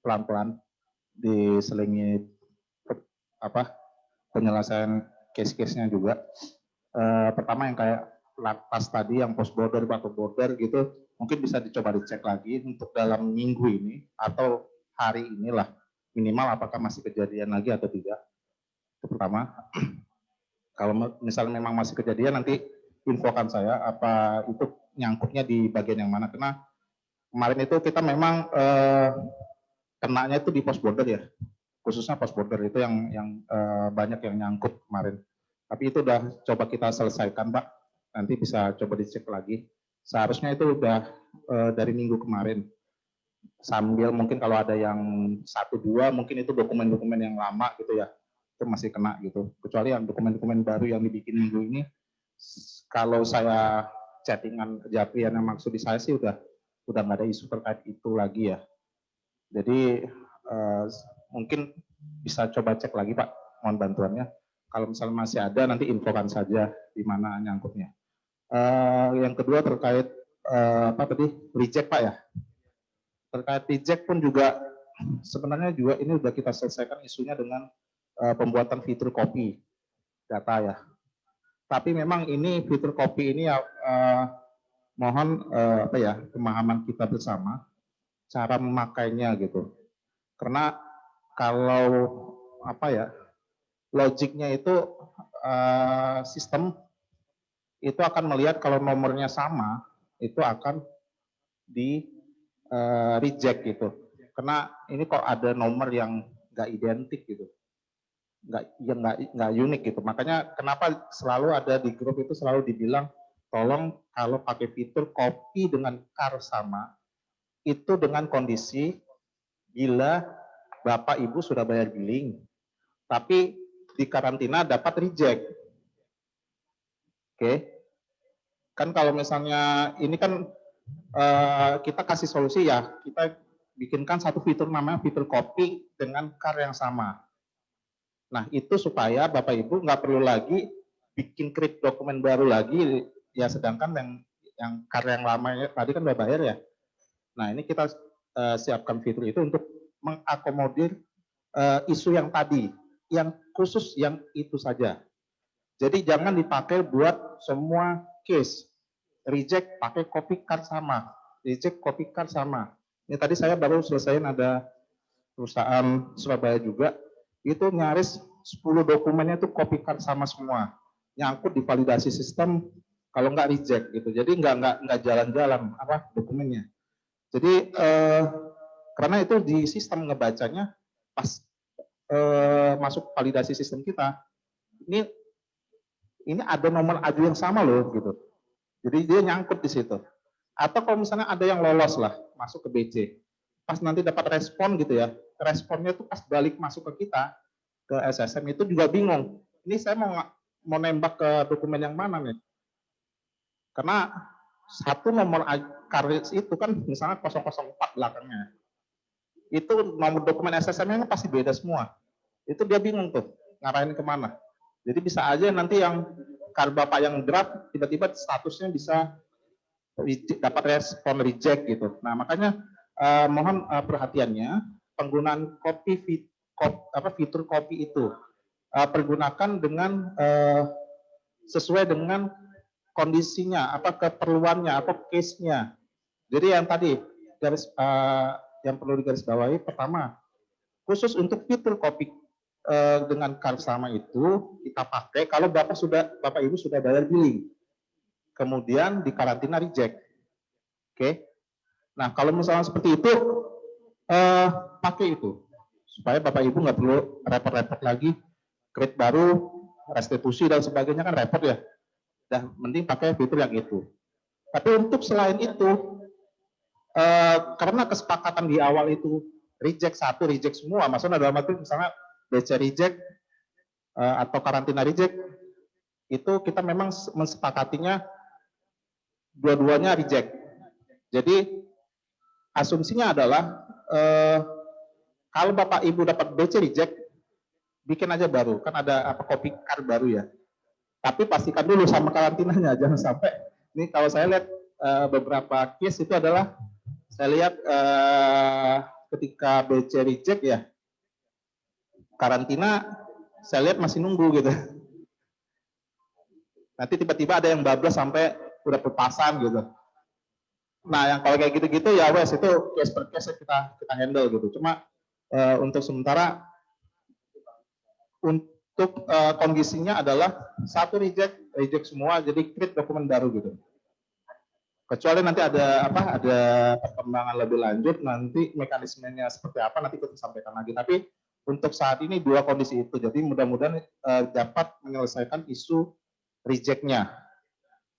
pelan-pelan diselingi penyelesaian case-case-nya juga. Pertama yang kayak lapas tadi yang post border atau border gitu mungkin bisa dicoba dicek lagi untuk dalam minggu ini atau hari inilah minimal apakah masih kejadian lagi atau tidak. Itu pertama. Kalau misalnya memang masih kejadian nanti infokan saya apa itu nyangkutnya di bagian yang mana karena kemarin itu kita memang kenanya itu di post border ya, khususnya post border itu yang banyak yang nyangkut kemarin. Tapi itu udah coba kita selesaikan Pak, nanti bisa coba dicek lagi. Seharusnya itu udah dari minggu kemarin. Sambil mungkin kalau ada yang 1-2 mungkin itu dokumen-dokumen yang lama gitu ya, itu masih kena gitu. Kecuali yang dokumen-dokumen baru yang dibikin minggu ini, kalau saya chattingan Kejaprian yang maksud di saya sih udah nggak ada isu terkait itu lagi ya. Jadi mungkin bisa coba cek lagi Pak, mohon bantuannya. Kalau misalnya masih ada nanti infokan saja di mana nyangkutnya. Yang kedua terkait reject Pak ya. Terkait reject pun juga sebenarnya juga ini udah kita selesaikan isunya dengan pembuatan fitur copy data ya. Tapi memang ini fitur copy ini mohon pemahaman kita bersama cara memakainya gitu. Karena kalau logiknya itu sistem itu akan melihat kalau nomornya sama itu akan di reject gitu. Karena ini kok ada nomor yang nggak identik gitu, nggak unik gitu. Makanya kenapa selalu ada di grup itu selalu dibilang tolong kalau pakai fitur copy dengan car sama itu dengan kondisi bila Bapak Ibu sudah bayar billing tapi di karantina dapat reject. Oke. Kan kalau misalnya ini kan kita kasih solusi ya, kita bikinkan satu fitur namanya fitur copy dengan car yang sama. Nah itu supaya Bapak Ibu nggak perlu lagi bikin create dokumen baru lagi ya, sedangkan yang car yang lamanya tadi kan udah bayar ya. Nah ini kita siapkan fitur itu untuk mengakomodir isu yang tadi, yang khusus yang itu saja. Jadi jangan dipakai buat semua case. reject pakai copy card sama, reject copy card sama. Ini tadi saya baru selesaiin ada perusahaan Surabaya juga, itu nyaris 10 dokumennya itu copy card sama semua, nyangkut di validasi sistem, kalau nggak reject gitu. Jadi nggak jalan-jalan apa dokumennya. Jadi karena itu di sistem ngebacanya pas masuk validasi sistem kita, ini ada nomor aju yang sama loh gitu. Jadi dia nyangkut di situ. Atau kalau misalnya ada yang lolos lah masuk ke BC, pas nanti dapat respon gitu ya, responnya tuh pas balik masuk ke kita ke SSM itu juga bingung. Ini saya mau nembak ke dokumen yang mana nih? Karena satu nomor karir itu kan misalnya 004 belakangnya. Itu nomor dokumen SSM-nya pasti beda semua. Itu dia bingung tuh ngarahin kemana. Jadi bisa aja nanti yang kar bapak yang draft tiba-tiba statusnya bisa dapat respon reject gitu. Nah makanya mohon perhatiannya penggunaan fitur copy itu pergunakan dengan sesuai dengan kondisinya, apa keperluannya, apa case-nya. Jadi yang tadi yang perlu digarisbawahi pertama khusus untuk fitur copy dengan kar sama itu kita pakai kalau bapak ibu sudah bayar billing. Kemudian di karantina reject. Oke. Nah, kalau misalnya seperti itu, pakai itu. Supaya Bapak Ibu nggak perlu repot-repot lagi, create baru, restitusi dan sebagainya kan repot ya. Dan mending pakai fitur yang itu. Tapi untuk selain itu, karena kesepakatan di awal itu, reject satu, reject semua, maksudnya dalam arti misalnya BC reject, atau karantina reject, itu kita memang mensepakatinya dua-duanya reject. Jadi asumsinya adalah kalau Bapak Ibu dapat BC reject, bikin aja baru, kan ada copy card baru ya. Tapi pastikan dulu sama karantinanya, jangan sampai. Ini kalau saya lihat beberapa case itu adalah saya lihat ketika BC reject ya, karantina saya lihat masih nunggu gitu. Nanti tiba-tiba ada yang bablas sampai udah pelepasan gitu. Nah, yang kalau kayak gitu-gitu ya wes itu case per case kita handle gitu. Cuma untuk sementara untuk kondisinya adalah satu reject semua, jadi create dokumen baru gitu. Kecuali nanti ada perkembangan lebih lanjut, nanti mekanismenya seperti apa nanti kita sampaikan lagi. Tapi untuk saat ini dua kondisi itu, jadi mudah-mudahan dapat menyelesaikan isu rejectnya.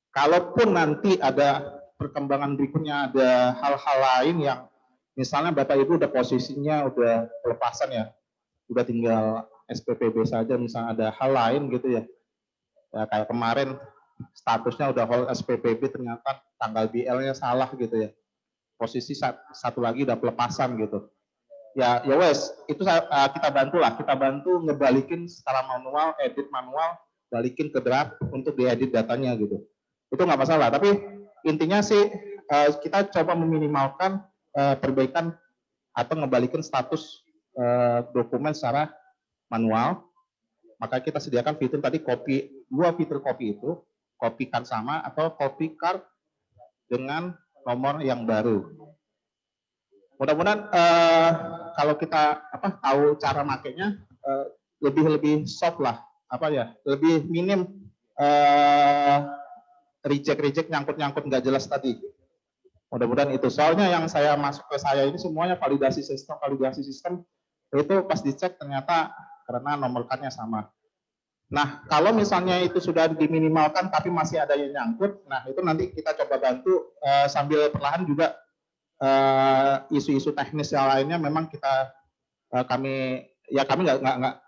Kalaupun nanti ada perkembangan berikutnya, ada hal-hal lain yang misalnya Bapak Ibu udah posisinya udah pelepasan ya, udah tinggal SPPB saja, misalnya ada hal lain gitu ya, kayak kemarin statusnya udah whole SPPB ternyata tanggal BL-nya salah gitu ya, posisi satu lagi udah pelepasan gitu. Ya wes, itu kita bantu ngebalikin secara manual, edit manual, balikin ke draft untuk diedit datanya gitu. Itu nggak masalah, tapi intinya sih kita coba meminimalkan perbaikan atau ngebalikin status dokumen secara manual. Maka kita sediakan fitur tadi dua fitur copy itu, copy card sama atau copy card dengan nomor yang baru. Mudah-mudahan kalau kita tahu cara makainya lebih soft lah, lebih minim reject nyangkut nggak jelas tadi. Mudah-mudahan itu. Soalnya yang saya masuk ke saya ini semuanya validasi sistem itu pas dicek ternyata karena nomor card-nya sama. Nah, kalau misalnya itu sudah diminimalkan tapi masih ada yang nyangkut, nah itu nanti kita coba bantu sambil perlahan juga isu-isu teknis yang lainnya memang kami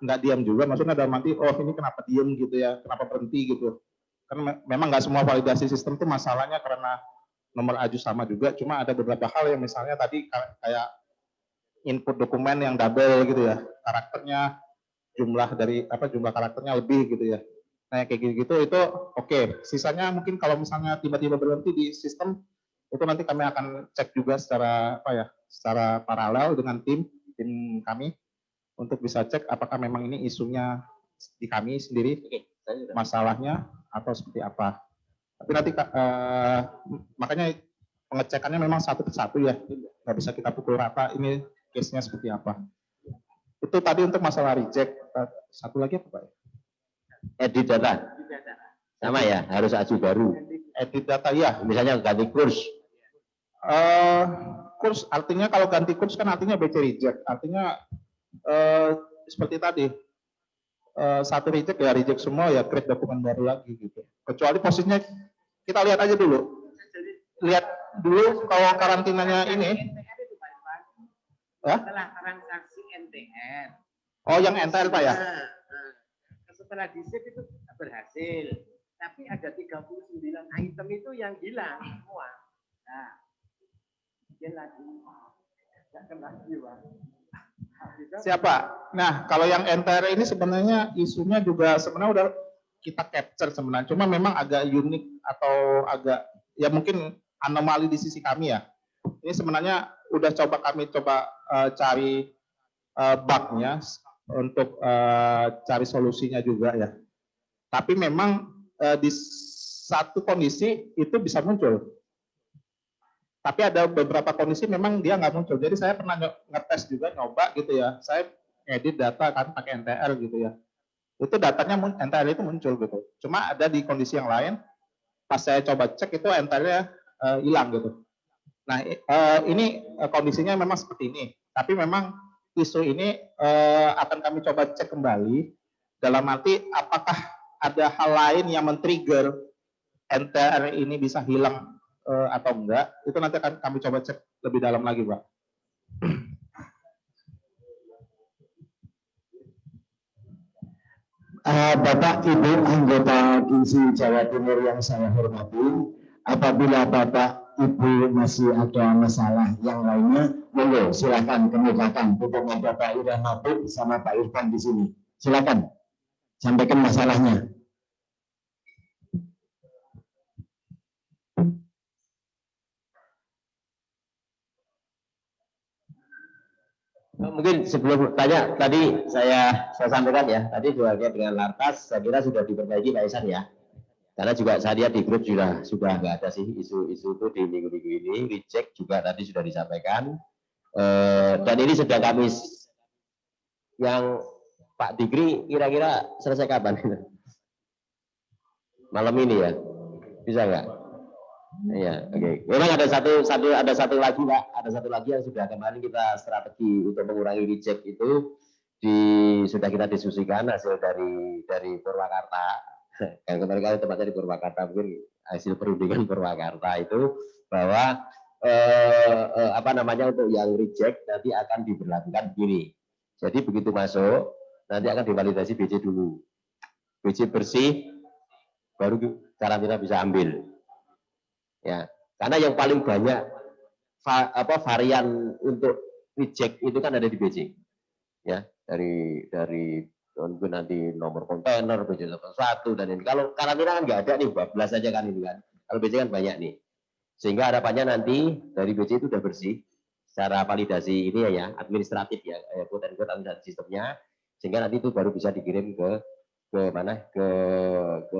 nggak diam juga, maksudnya dalam arti ini kenapa diam gitu ya, kenapa berhenti gitu. Karena memang nggak semua validasi sistem itu masalahnya karena nomor aju sama juga, cuma ada beberapa hal yang misalnya tadi kayak input dokumen yang double gitu ya, karakternya jumlah karakternya lebih gitu ya. Nah kayak gitu itu oke. Sisanya mungkin kalau misalnya tiba-tiba berhenti di sistem itu nanti kami akan cek juga secara paralel dengan tim kami untuk bisa cek apakah memang ini isunya di kami sendiri masalahnya atau seperti apa. Tapi nanti makanya pengecekannya memang satu persatu ya, nggak bisa kita pukul rata ini case-nya seperti apa. Itu tadi untuk masalah reject. Satu lagi apa Pak? Edit data. Sama ya, harus aju baru. Edit data ya. Misalnya ganti kurs. Kurs artinya kalau ganti kurs kan artinya BC reject. Artinya seperti tadi. Satu reject ya reject semua ya create dokumen baru lagi gitu. Kecuali posisinya kita lihat aja dulu. Lihat dulu kalau karantinanya ini. Setelah transaksi NTR. Oh, yang NTR Pak ya? Setelah di save itu berhasil. Tapi ada 39 item itu yang hilang semua. Nah, dia lagi. Nggak kena jiwa. Siapa? Nah, kalau yang NTR ini sebenarnya isunya juga sebenarnya udah kita capture sebenarnya. Cuma memang agak unik atau agak ya mungkin anomali di sisi kami ya. Ini sebenarnya udah kami coba cari bugnya untuk cari solusinya juga ya. Tapi memang di satu kondisi itu bisa muncul. Tapi ada beberapa kondisi memang dia nggak muncul. Jadi saya pernah ngetes juga, nyoba gitu ya. Saya edit data kan pakai NTL gitu ya. Itu datanya NTL itu muncul gitu. Cuma ada di kondisi yang lain, pas saya coba cek itu NTL-nya hilang gitu. Nah ini kondisinya memang seperti ini. Tapi memang isu ini akan kami coba cek kembali. Dalam arti apakah ada hal lain yang men-trigger NTR ini bisa hilang atau enggak, itu nanti akan kami coba cek lebih dalam lagi, Pak. Bapak Ibu anggota Divisi Jawa Timur yang saya hormati, apabila Bapak Ibu masih ada masalah yang lainnya, monggo silakan kemukakan. Tidak ada Pak Irfan Mabuk sama Pak Irfan di sini. Silakan sampaikan masalahnya. Mungkin sebelum tanya tadi saya sampaikan ya, tadi juga dengan Lartas saya kira sudah diperbaiki Pak Ihsan ya. Karena juga saya lihat di grup sudah nggak ada sih isu-isu itu di minggu-minggu ini. Reject juga tadi sudah disampaikan. Dan ini sedang kami yang Pak Digri kira-kira selesai kapan? Malam ini ya, bisa nggak? Ya, oke. Memang ada satu lagi Pak, ada satu lagi yang sudah kemarin kita strategi untuk mengurangi reject itu sudah kita diskusikan hasil dari Purwakarta. Yang kemarin kali tempatnya di Purwakarta, mungkin hasil perundingan Purwakarta itu bahwa apa namanya untuk yang reject nanti akan diberlakukan begini. Jadi begitu masuk nanti akan divalidasi BC dulu, BC bersih baru karantina bisa ambil. Ya, karena yang paling banyak varian untuk reject itu kan ada di BC. Ya, dari nanti nomor kontainer, BC 81 dan ini. Kalau karantina kan nggak ada nih, 12 saja kan ini kan. Kalau BC kan banyak nih. Sehingga harapannya nanti dari BC itu sudah bersih secara validasi ini ya, administratif ya, quote and quote administratif sistemnya, sehingga nanti itu baru bisa dikirim ke mana ke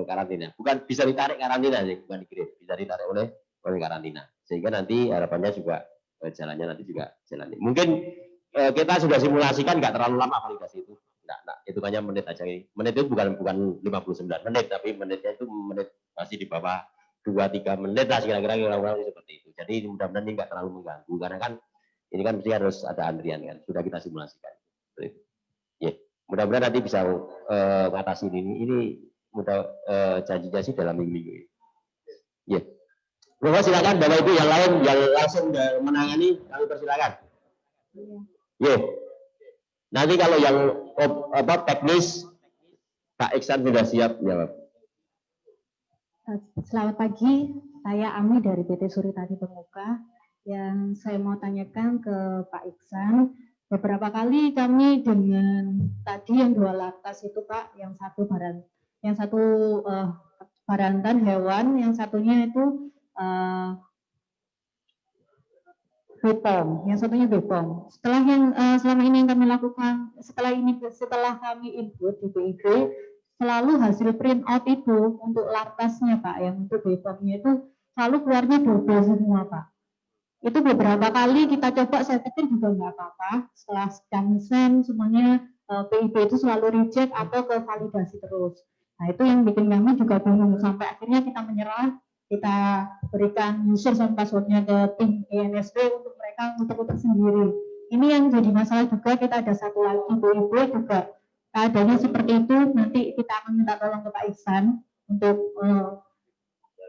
karantina. Bukan bisa ditarik karantina sih, bukan dikirim, bisa ditarik oleh karantina. Sehingga nanti harapannya juga jalannya nanti juga jalan. Mungkin kita sudah simulasikan nggak terlalu lama validasi itu. Enggak, itu hanya menit aja. Menit itu bukan 59 menit, tapi menitnya itu menit masih di bawah 2-3 menit lah kira-kira seperti itu. Jadi mudah-mudahan ini nggak terlalu mengganggu karena kan ini kan mesti harus ada antrian kan. Sudah kita simulasikan. Ya. Mudah-mudahan nanti bisa mengatasi ini. Ini mudah janjinya sih dalam minggu-minggu ini. Ya. Bapak silakan, Bapak Ibu yang lain yang langsung menangani, kami persilakan. Ya. Nanti kalau yang teknis, Pak Iksan sudah siap jawab. Selamat pagi, saya Ami dari PT Suritadi Pemuka. Yang saya mau tanyakan ke Pak Iksan, beberapa kali kami dengan tadi yang 2 Lartas itu Pak, yang satu barantan hewan, yang satunya itu BPOM, yang satunya BPOM. Selama ini yang kami lakukan, setelah kami input di PIB, selalu hasil print out itu untuk lartasnya Pak, yang untuk BPOM-nya itu selalu keluarnya double semua Pak. Itu beberapa kali kita coba, saya pikir juga nggak apa-apa. Setelah kami send semuanya PIB itu selalu reject atau ke validasi terus. Nah itu yang bikin kami juga bingung, sampai akhirnya kita menyerah, kita berikan user dan passwordnya ke tim ENSP untuk mereka ngutuk-ngutuk sendiri. Ini yang jadi masalah juga. Kita ada satu lagi PIB juga keadaannya seperti itu. Nanti kita akan minta tolong ke Pak Iksan untuk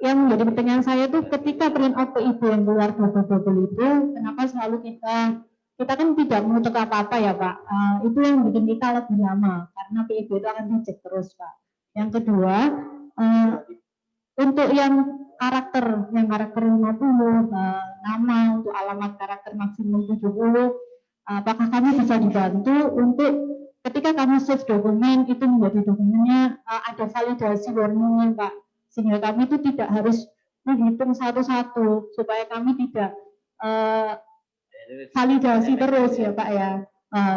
yang menjadi pertanyaan saya tuh, ketika print out PIB yang keluar double-double itu, kenapa selalu kita kan tidak menutup apa-apa ya Pak. Itu yang bikin kita lebih lama, karena PIB itu akan dicek terus Pak. Yang kedua, untuk yang karakter 50, nama untuk alamat karakter maksimum 70, apakah kami bisa dibantu untuk ketika kami save dokumen itu menjadi dokumennya ada validasi warningnya Pak, sehingga kami itu tidak harus menghitung satu-satu, supaya kami tidak validasi terus ya Pak ya,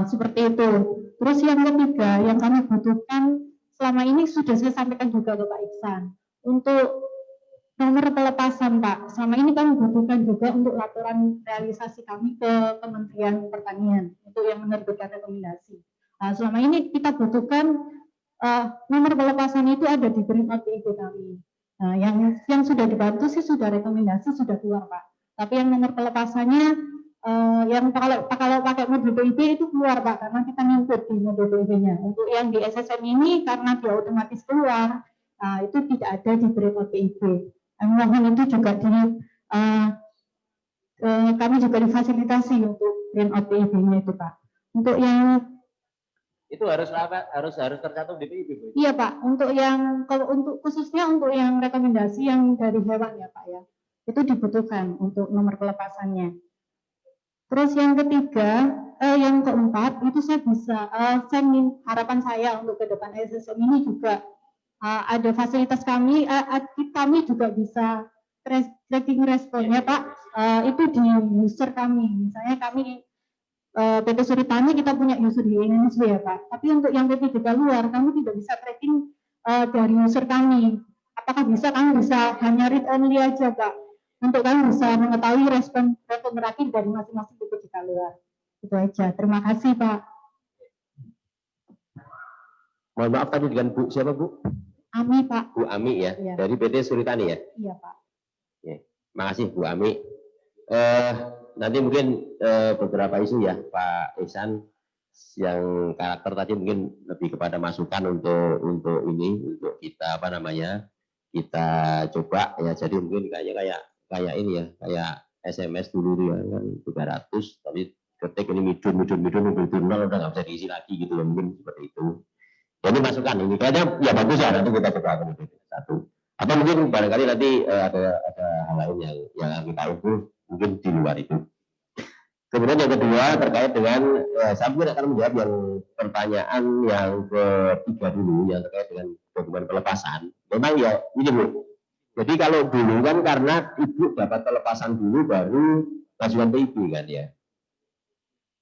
seperti itu. Terus yang ketiga yang kami butuhkan selama ini sudah saya sampaikan juga ke Pak Iksan, untuk nomor pelepasan Pak. Selama ini kami butuhkan juga untuk laporan realisasi kami ke Kementerian Pertanian untuk yang menerbitkan rekomendasi. Selama ini kita butuhkan nomor pelepasan itu ada di print out PIB kami. Yang sudah dibantu sih sudah rekomendasi sudah keluar Pak. Tapi yang nomor pelepasannya yang kalau pakai mode PIB itu keluar Pak, karena kita input di mode PIB-nya. Untuk yang di SSM ini karena dia otomatis keluar, itu tidak ada di print out PIB. Mohon itu juga kami juga difasilitasi untuk print out PIB-nya itu Pak. Untuk yang itu harus tercantum di PIB Bu? Iya Pak, untuk khususnya untuk yang rekomendasi yang dari hewan ya Pak ya, itu dibutuhkan untuk nomor pelepasannya. Terus yang ketiga, yang keempat itu saya bisa harapan saya untuk ke depan SSM ini juga ada fasilitas kami juga bisa tracking responnya Pak, itu di user kami. Misalnya kami PT Suri Tani kita punya user di Indonesia ya Pak, tapi untuk yang PT luar kami tidak bisa tracking dari user kami. Apakah bisa kami bisa hanya read only aja Pak, untuk kami bisa mengetahui respon terakhir dari masing-masing PT luar. Itu aja. Terima kasih Pak. Mohon maaf tadi dengan Bu siapa Bu? Ami Pak. Bu Ami ya, Iya. dari PT Suri Tani ya? Iya Pak. Ya. Makasih Bu Ami. Nanti mungkin beberapa isu ya Pak Ihsan, yang karakter tadi mungkin lebih kepada masukan untuk kita kita coba ya. Jadi mungkin kayak ini ya, kayak SMS dulu ya kan 300, tapi ketik ini midun begitu nol udah nggak bisa diisi lagi gitu ya, mungkin seperti itu. Jadi masukan ini kayaknya ya bagus ya, nanti kita coba kemudian satu. Atau mungkin barangkali nanti ada hal lain yang kita improve mungkin di luar itu. Kemudian yang kedua terkait dengan saya mungkin akan menjawab yang pertanyaan yang ketiga dulu, yang terkait dengan dokumen pelepasan. Memang ya ini Bu. Jadi kalau dulu kan karena Ibu dapat pelepasan dulu baru ngajukan PIB kan ya.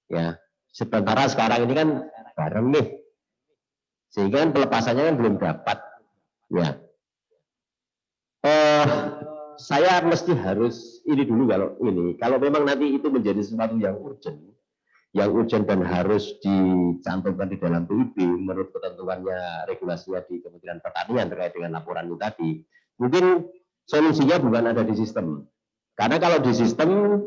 Ya, sementara sekarang ini kan bareng nih. Sehingga kan pelepasannya kan belum dapat. Ya. Saya mesti harus ini dulu kalau memang nanti itu menjadi sesuatu yang urgent dan harus dicantumkan di dalam PIB menurut ketentuannya regulasinya di Kementerian Pertanian terkait dengan laporan itu tadi. Mungkin solusinya bukan ada di sistem. Karena kalau di sistem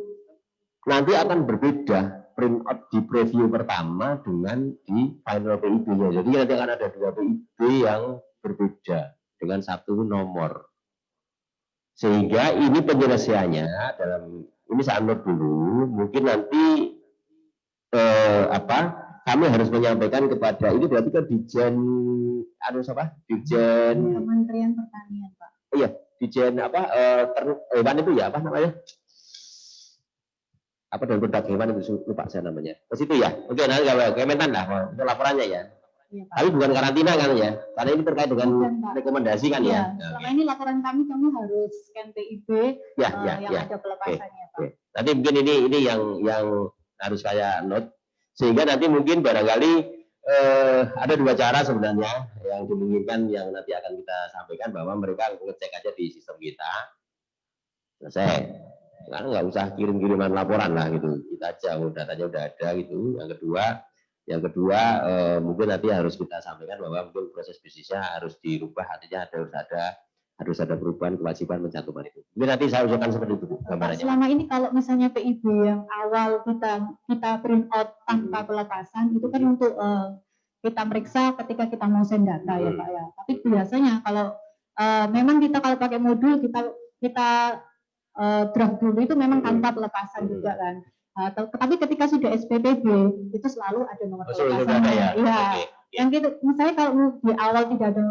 nanti akan berbeda print out di preview pertama dengan di final PIB-nya. Jadi nanti akan ada dua PIB yang berbeda dengan satu nomor. Sehingga ini penyelesaiannya ini saya menurut dulu, mungkin nanti kami harus menyampaikan kepada ini berarti kan Dirjen Kementerian Pertanian Pak. Iya, Dirjen hewan itu ya namanya? Dan produk hewan itu lupa saya namanya. Ke situ ya. Oke, nanti kalau Kementan lah itu laporannya ya. Iya, Pak. Tapi bukan karantina kan ya? Karena ini terkait dengan rekomendasi kan ya. Selama ini laporan kami harus scan PIB yang ada pelepasannya Pak. Nanti mungkin ini yang harus saya note, sehingga nanti mungkin barangkali ada dua cara sebenarnya yang dimungkinkan yang nanti akan kita sampaikan, bahwa mereka ngecek aja di sistem kita, selesai. Karena nggak usah kirim-kiriman laporan lah gitu, kita aja datanya udah ada gitu. Yang kedua mungkin nanti harus kita sampaikan bahwa mungkin proses bisnisnya harus dirubah, artinya harus ada perubahan kewajiban mencantumkan itu. Mungkin nanti saya usulkan seperti itu gambarannya. Selama ini kalau misalnya PIB yang awal kita print out tanpa pelepasan itu kan untuk kita meriksa ketika kita mau send data ya Pak ya. Tapi biasanya kalau memang kita kalau pakai modul kita draft dulu itu memang tanpa pelepasan juga kan. Tapi ketika sudah SPPB itu selalu ada nomor pelepasannya. Ya. Iya. Yang gitu, misalnya kalau di awal tidak ada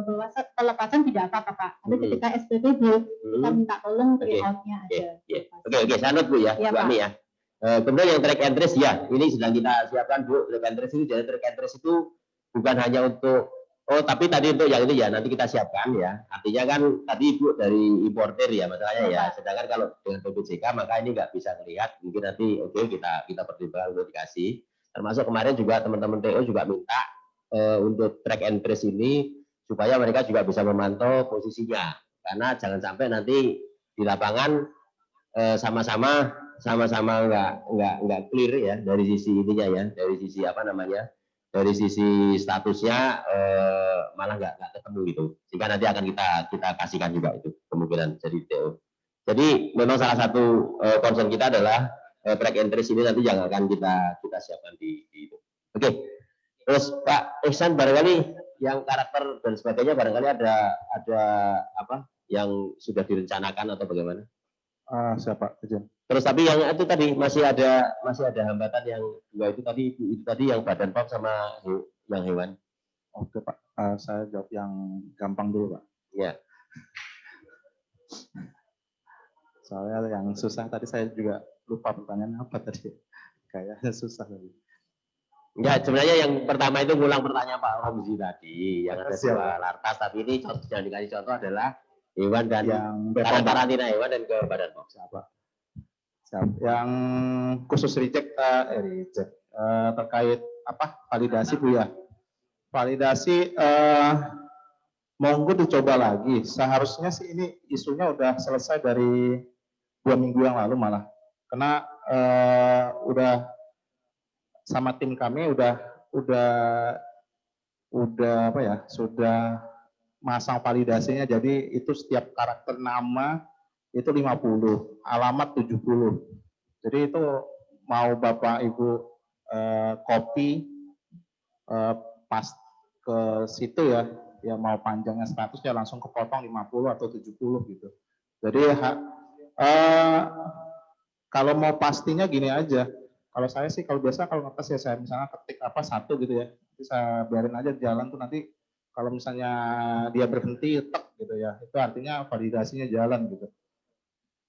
pelepasan tidak apa-apa Pak. Tapi ketika SPPB kita minta tolong print-out-nya ada. Oke, saya note Bu ya, Ya, Bu Ami ya. Kemudian yang track and trace ya, ini sedang kita siapkan Bu. Track and trace itu, jadi track and trace itu bukan hanya untuk tapi tadi untuk yang itu ya nanti kita siapkan ya. Artinya kan tadi Ibu dari importer ya masalahnya ya. Sedangkan kalau dengan BPJK maka ini nggak bisa terlihat. Mungkin nanti kita pertimbangkan untuk dikasih. Termasuk kemarin juga teman-teman TO juga minta untuk track and trace ini supaya mereka juga bisa memantau posisinya. Karena jangan sampai nanti di lapangan sama-sama nggak clear ya dari sisi ininya ya, dari sisi dari sisi statusnya malah nggak ketemu gitu. Sehingga nanti akan kita kasihkan juga itu kemungkinan jadi TO. Jadi memang salah satu concern kita adalah track and trace ini nanti yang akan kita siapkan di itu. Oke. Terus Pak Ihsan barangkali yang karakter dan sebagainya barangkali ada apa yang sudah direncanakan atau bagaimana? Siapa aja? Terus tapi yang itu tadi masih ada hambatan yang dua itu tadi yang badan pom sama yang hewan. Oke Pak, saya jawab yang gampang dulu Pak. Ya. Soalnya yang susah tadi saya juga lupa pertanyaan apa tadi. Kayaknya susah tadi. Ya sebenarnya yang pertama itu ngulang pertanyaan Pak Romzi tadi yang ada dua lartas, tapi ini yang dikasih contoh adalah hewan dan yang karantina hewan dan ke badan pom. Siapa? Yang khusus reject terkait apa validasi Bu ya. Validasi monggo dicoba lagi. Seharusnya sih ini isunya udah selesai dari 2 minggu yang lalu malah. Karena udah sama tim kami udah apa ya, sudah masang validasinya. Jadi itu setiap karakter nama itu 50, alamat 70. Jadi itu mau Bapak Ibu copy pas ke situ ya, mau panjangnya 100 ya langsung kepotong 50 atau 70 gitu. Jadi kalau mau pastinya gini aja. Kalau saya sih kalau biasa kalau ngetes ya saya misalnya ketik apa satu gitu ya. Bisa biarin aja jalan tuh nanti kalau misalnya dia berhenti tek gitu ya. Itu artinya validasinya jalan gitu.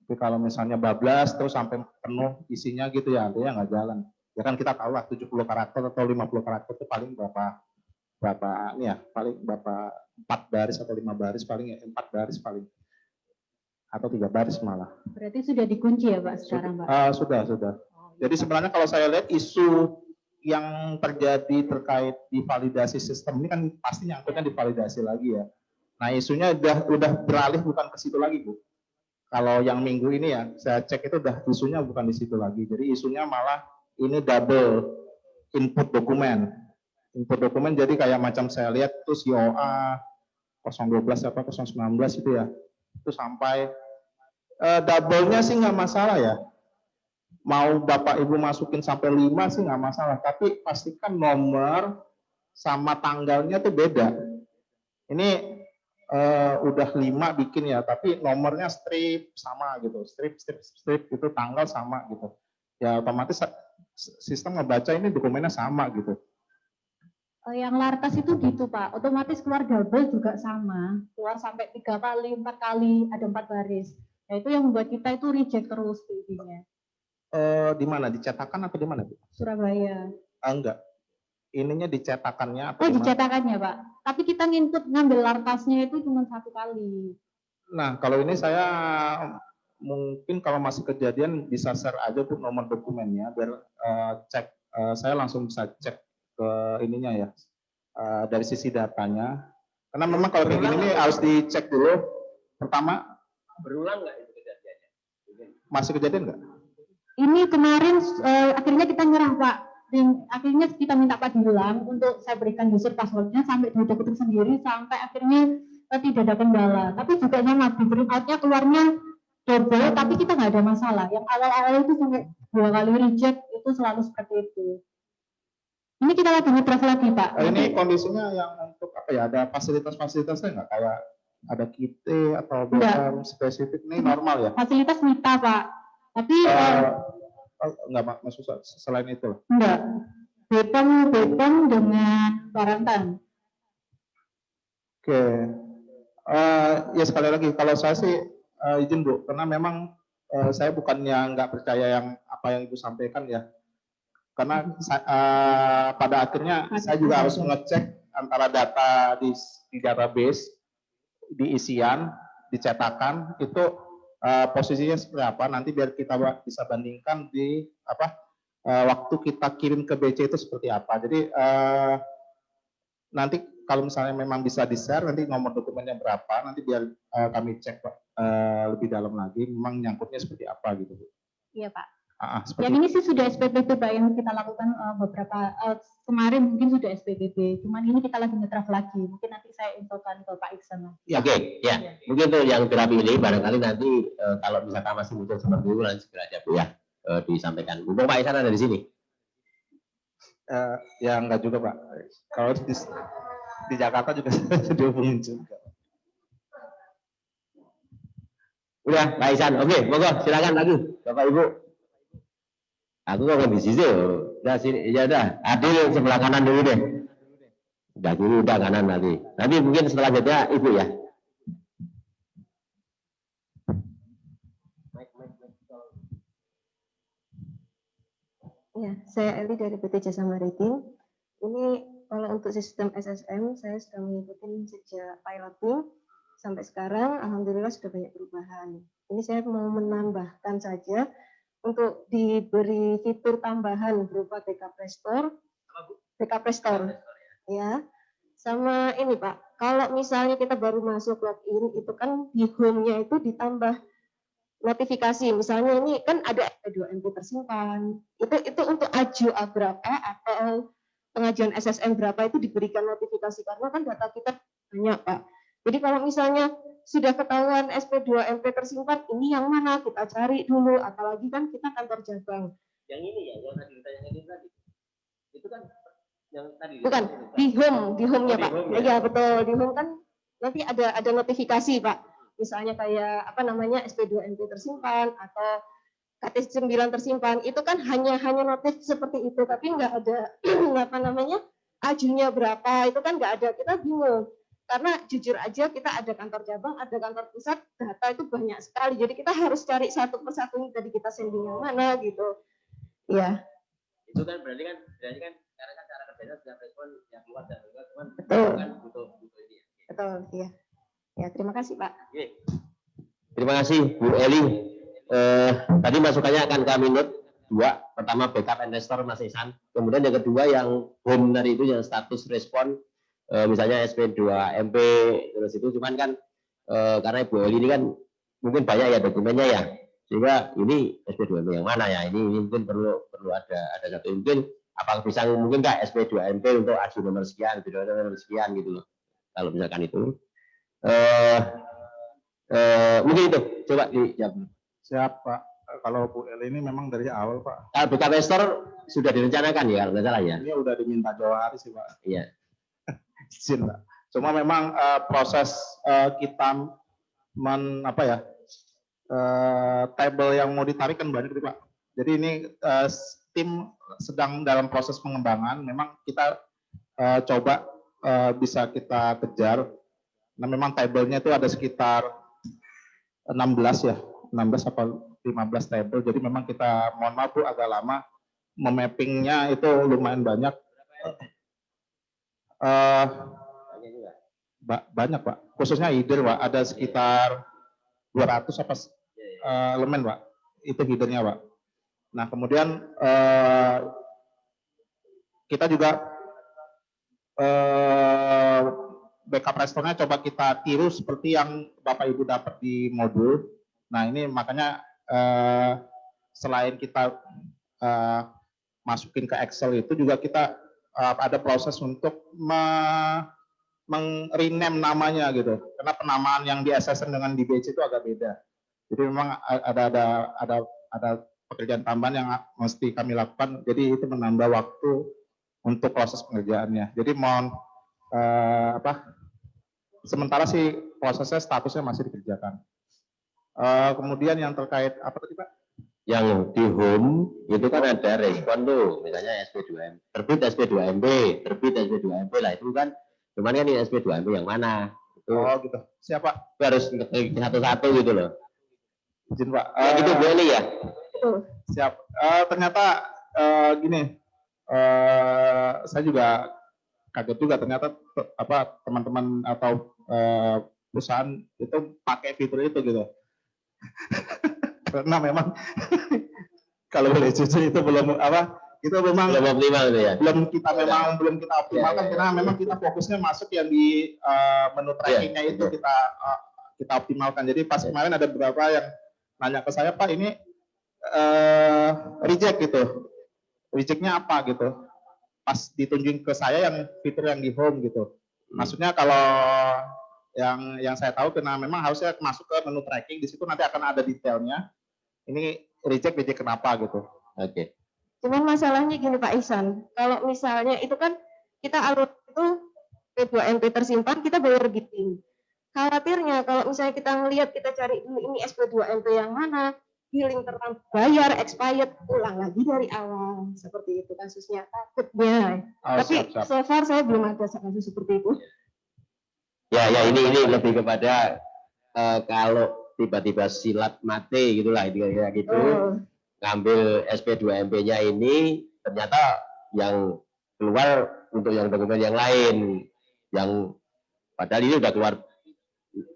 Tapi kalau misalnya bablas terus sampai penuh isinya gitu ya artinya nggak jalan. Ya kan kita tahu lah 70 karakter atau 50 karakter itu paling berapa ini ya, paling berapa 4 baris atau 5 baris paling ya, 4 baris paling. Atau 3 baris malah. Berarti sudah dikunci ya Pak sekarang Pak? Sudah. Jadi sebenarnya kalau saya lihat isu yang terjadi terkait di validasi sistem ini kan pasti nyangkutnya di validasi lagi ya. Nah isunya udah beralih bukan ke situ lagi Bu. Kalau yang minggu ini ya, saya cek itu udah isunya bukan di situ lagi. Jadi isunya malah ini double input dokumen. Input dokumen jadi kayak macam saya lihat itu COA 012 apa 019 itu ya. Itu sampai double-nya sih nggak masalah ya. Mau Bapak Ibu masukin sampai 5 sih nggak masalah. Tapi pastikan nomor sama tanggalnya tuh beda. Ini udah 5 bikin ya, tapi nomornya strip sama gitu, strip itu tanggal sama gitu. Ya otomatis sistem ngebaca ini dokumennya sama gitu. Yang lartas itu gitu Pak, otomatis keluar double juga sama, keluar sampai 3 kali, 4 kali, ada 4 baris. Nah itu yang membuat kita itu reject terus intinya. Di mana? Dicetakan atau di mana Bu? Surabaya. Enggak. Ininya dicetakannya. Oh dicetakannya Pak, tapi kita ngambil lartasnya itu cuma 1 kali. Nah kalau ini saya mungkin kalau masih kejadian bisa share aja Bu nomor dokumennya biar cek, saya langsung bisa cek ke ininya ya, dari sisi datanya. Karena memang kalau kayak gini nih harus dicek dulu. Pertama, Berulang nggak itu kejadiannya? masih kejadian nggak? Ini kemarin akhirnya kita nyerah Pak. Dan akhirnya kita minta Pak diulang untuk saya berikan user passwordnya sampai dideketin sendiri sampai akhirnya tidak ada kendala. Tapi juga sama di print-outnya keluarnya double, tapi kita nggak ada masalah. Yang awal-awal itu sampai 2 kali reject itu selalu seperti itu. Ini kita lagi ngedraft lagi Pak. Ini kondisinya yang untuk apa ya? Ada fasilitas-fasilitasnya nggak? Kayak ada kite atau BM spesifik ini normal ya? Fasilitas minta Pak. Tapi Enggak maksud selain itu lah. enggak. Bepom dengan Parantan. Oke. Ya sekali lagi kalau saya sih izin Bu, karena memang saya bukannya nggak percaya yang apa yang Ibu sampaikan ya. Karena pada akhirnya saya juga harus mengecek antara data di database, di isian, dicetakan itu posisinya seperti apa. Nanti biar kita bisa bandingkan di waktu kita kirim ke BC itu seperti apa. Jadi nanti kalau misalnya memang bisa di-share nanti nomor dokumennya berapa, nanti biar kami cek lebih dalam lagi memang nyangkutnya seperti apa gitu Bu. Iya Pak. Seperti Yang ini sih sudah SPPB Pak yang kita lakukan beberapa kemarin mungkin sudah SPPB, cuman ini kita lagi ngedraft lagi. Mungkin nanti saya infokan ke Pak Iksan. Ya, Oke, ya. Mungkin tuh yang draft ini barangkali nanti kalau misalkan masih muncul seperti itu nanti segera aja Bu ya disampaikan. Mumpung Pak Iksan ada di sini. Ya enggak juga Pak. Kalau di Jakarta juga dihubungin juga. Udah Pak Iksan, oke, monggo silakan lagi Bapak Ibu. Aku kok di sini, udah sini, ya udah, Adil sebelah kanan dulu deh. Udah kiri, udah kanan nanti. Nanti mungkin selanjutnya Ibu ya. Ya, saya Eli dari PT Jasa Maritim. Ini kalau untuk sistem SSM, saya sudah mengikuti sejak piloting sampai sekarang, alhamdulillah sudah banyak perubahan. Ini saya mau menambahkan saja untuk diberi fitur tambahan berupa backup restore, ya. Sama ini Pak, kalau misalnya kita baru masuk login, itu kan di home-nya itu ditambah notifikasi. Misalnya ini kan ada SP2MP tersimpan, itu untuk AJU berapa atau pengajuan SSM berapa itu diberikan notifikasi karena kan data kita banyak Pak. Jadi kalau misalnya sudah ketahuan SP2MP tersimpan, ini yang mana kita cari dulu, apalagi kan kita kantor cabang. Yang ini ya, yang tadi ditanyakan tadi. Itu kan yang tadi. Bukan, di home-nya Pak. Iya betul, di home kan nanti ada notifikasi Pak. Misalnya kayak apa namanya SP2MP tersimpan atau KT9 tersimpan, itu kan hanya notif seperti itu, tapi nggak ada apa namanya ajunya berapa, itu kan nggak ada, kita bingung. Karena jujur aja kita ada kantor cabang, ada kantor pusat, data itu banyak sekali. Jadi kita harus cari satu persatu tadi kita sending yang mana gitu. Iya. Itu kan berarti kan karena kan cara kerjanya sudah respon yang luar dan luar, cuman Betul. kan butuh ini. Betul, iya. Ya, terima kasih Pak. Oke. Terima kasih Bu Eli. Tadi masukannya akan kami note 2. Pertama backup and restore Mas Ihsan. Kemudian yang kedua yang home tadi itu yang status respon. Misalnya SP2MP terus itu cuman kan karena Ibu Eli ini kan mungkin banyak ya dokumennya ya sehingga ini SP2MP yang mana ya ini mungkin perlu ada satu mungkin apakah bisa mungkin nggak SP2MP untuk ajudan nomor sekian video nomor sekian gitu loh kalau misalkan itu mungkin itu coba dijawab. Siapa kalau Bu Eli ini memang dari awal Pak. Kalau backup restore sudah direncanakan ya kalau nggak salah ya. Ini udah diminta jauh hari sih Pak. Iya. Izin Pak. Cuma memang proses kita table yang mau ditarik kan banyak Pak. Jadi ini tim sedang dalam proses pengembangan. Memang kita coba bisa kita kejar. Nah memang tabelnya itu ada sekitar 16 ya, 16 apa 15 table. Jadi memang kita mohon maaf Bu agak lama memappingnya itu lumayan banyak. Banyak Pak, khususnya header Pak, ada sekitar 200 apa elemen Pak, itu headernya Pak. Nah kemudian kita juga backup responnya coba kita tiru seperti yang Bapak Ibu dapat di modul. Nah ini makanya selain kita masukin ke Excel itu juga kita ada proses untuk rename namanya gitu. Karena penamaan yang di SSN dengan di BC itu agak beda. Jadi memang ada pekerjaan tambahan yang mesti kami lakukan. Jadi itu menambah waktu untuk proses pengerjaannya. Jadi mohon sementara sih prosesnya statusnya masih dikerjakan. Kemudian yang terkait apa tadi Pak? Yang di home itu kan ada respon tuh, misalnya SP2M, terbit SP2MB, terbit SP2MB lah itu kan, cuman kan ini SP2MB yang mana? Itu oh gitu. Siapa? Harus satu-satu gitu loh. Izin Pak. Gitu Bu Eli ya? Siap. Ternyata gini, saya juga kaget juga ternyata teman-teman atau perusahaan itu pakai fitur itu gitu. Karena memang kalau boleh jujur itu belum itu memang belum optimal itu ya. Belum kita optimalkan karena memang kita fokusnya masuk yang di menu trackingnya itu kita optimalkan. Jadi pas kemarin ada beberapa yang nanya ke saya, Pak ini reject gitu, rejectnya apa gitu. Pas ditunjukin ke saya yang fitur yang di home gitu. Maksudnya kalau yang saya tahu karena memang harusnya masuk ke menu tracking, di situ nanti akan ada detailnya. Ini reject kenapa gitu. Oke. Cuman masalahnya gini Pak Ihsan, kalau misalnya itu kan kita alur itu P2MP tersimpan, kita bayar giting. Khawatirnya kalau misalnya kita ngelihat, kita cari ini SP2MP yang mana, billing bayar expired, ulang lagi dari awal. Seperti itu kasusnya, takutnya. Tapi siap. so far saya belum ada kasus seperti itu. Ya ini lebih kepada kalau tiba-tiba silat mati gitulah kira-kira gitu. Ngambil SP2MP-nya ini ternyata yang keluar untuk yang dokumen yang lain, yang padahal ini udah keluar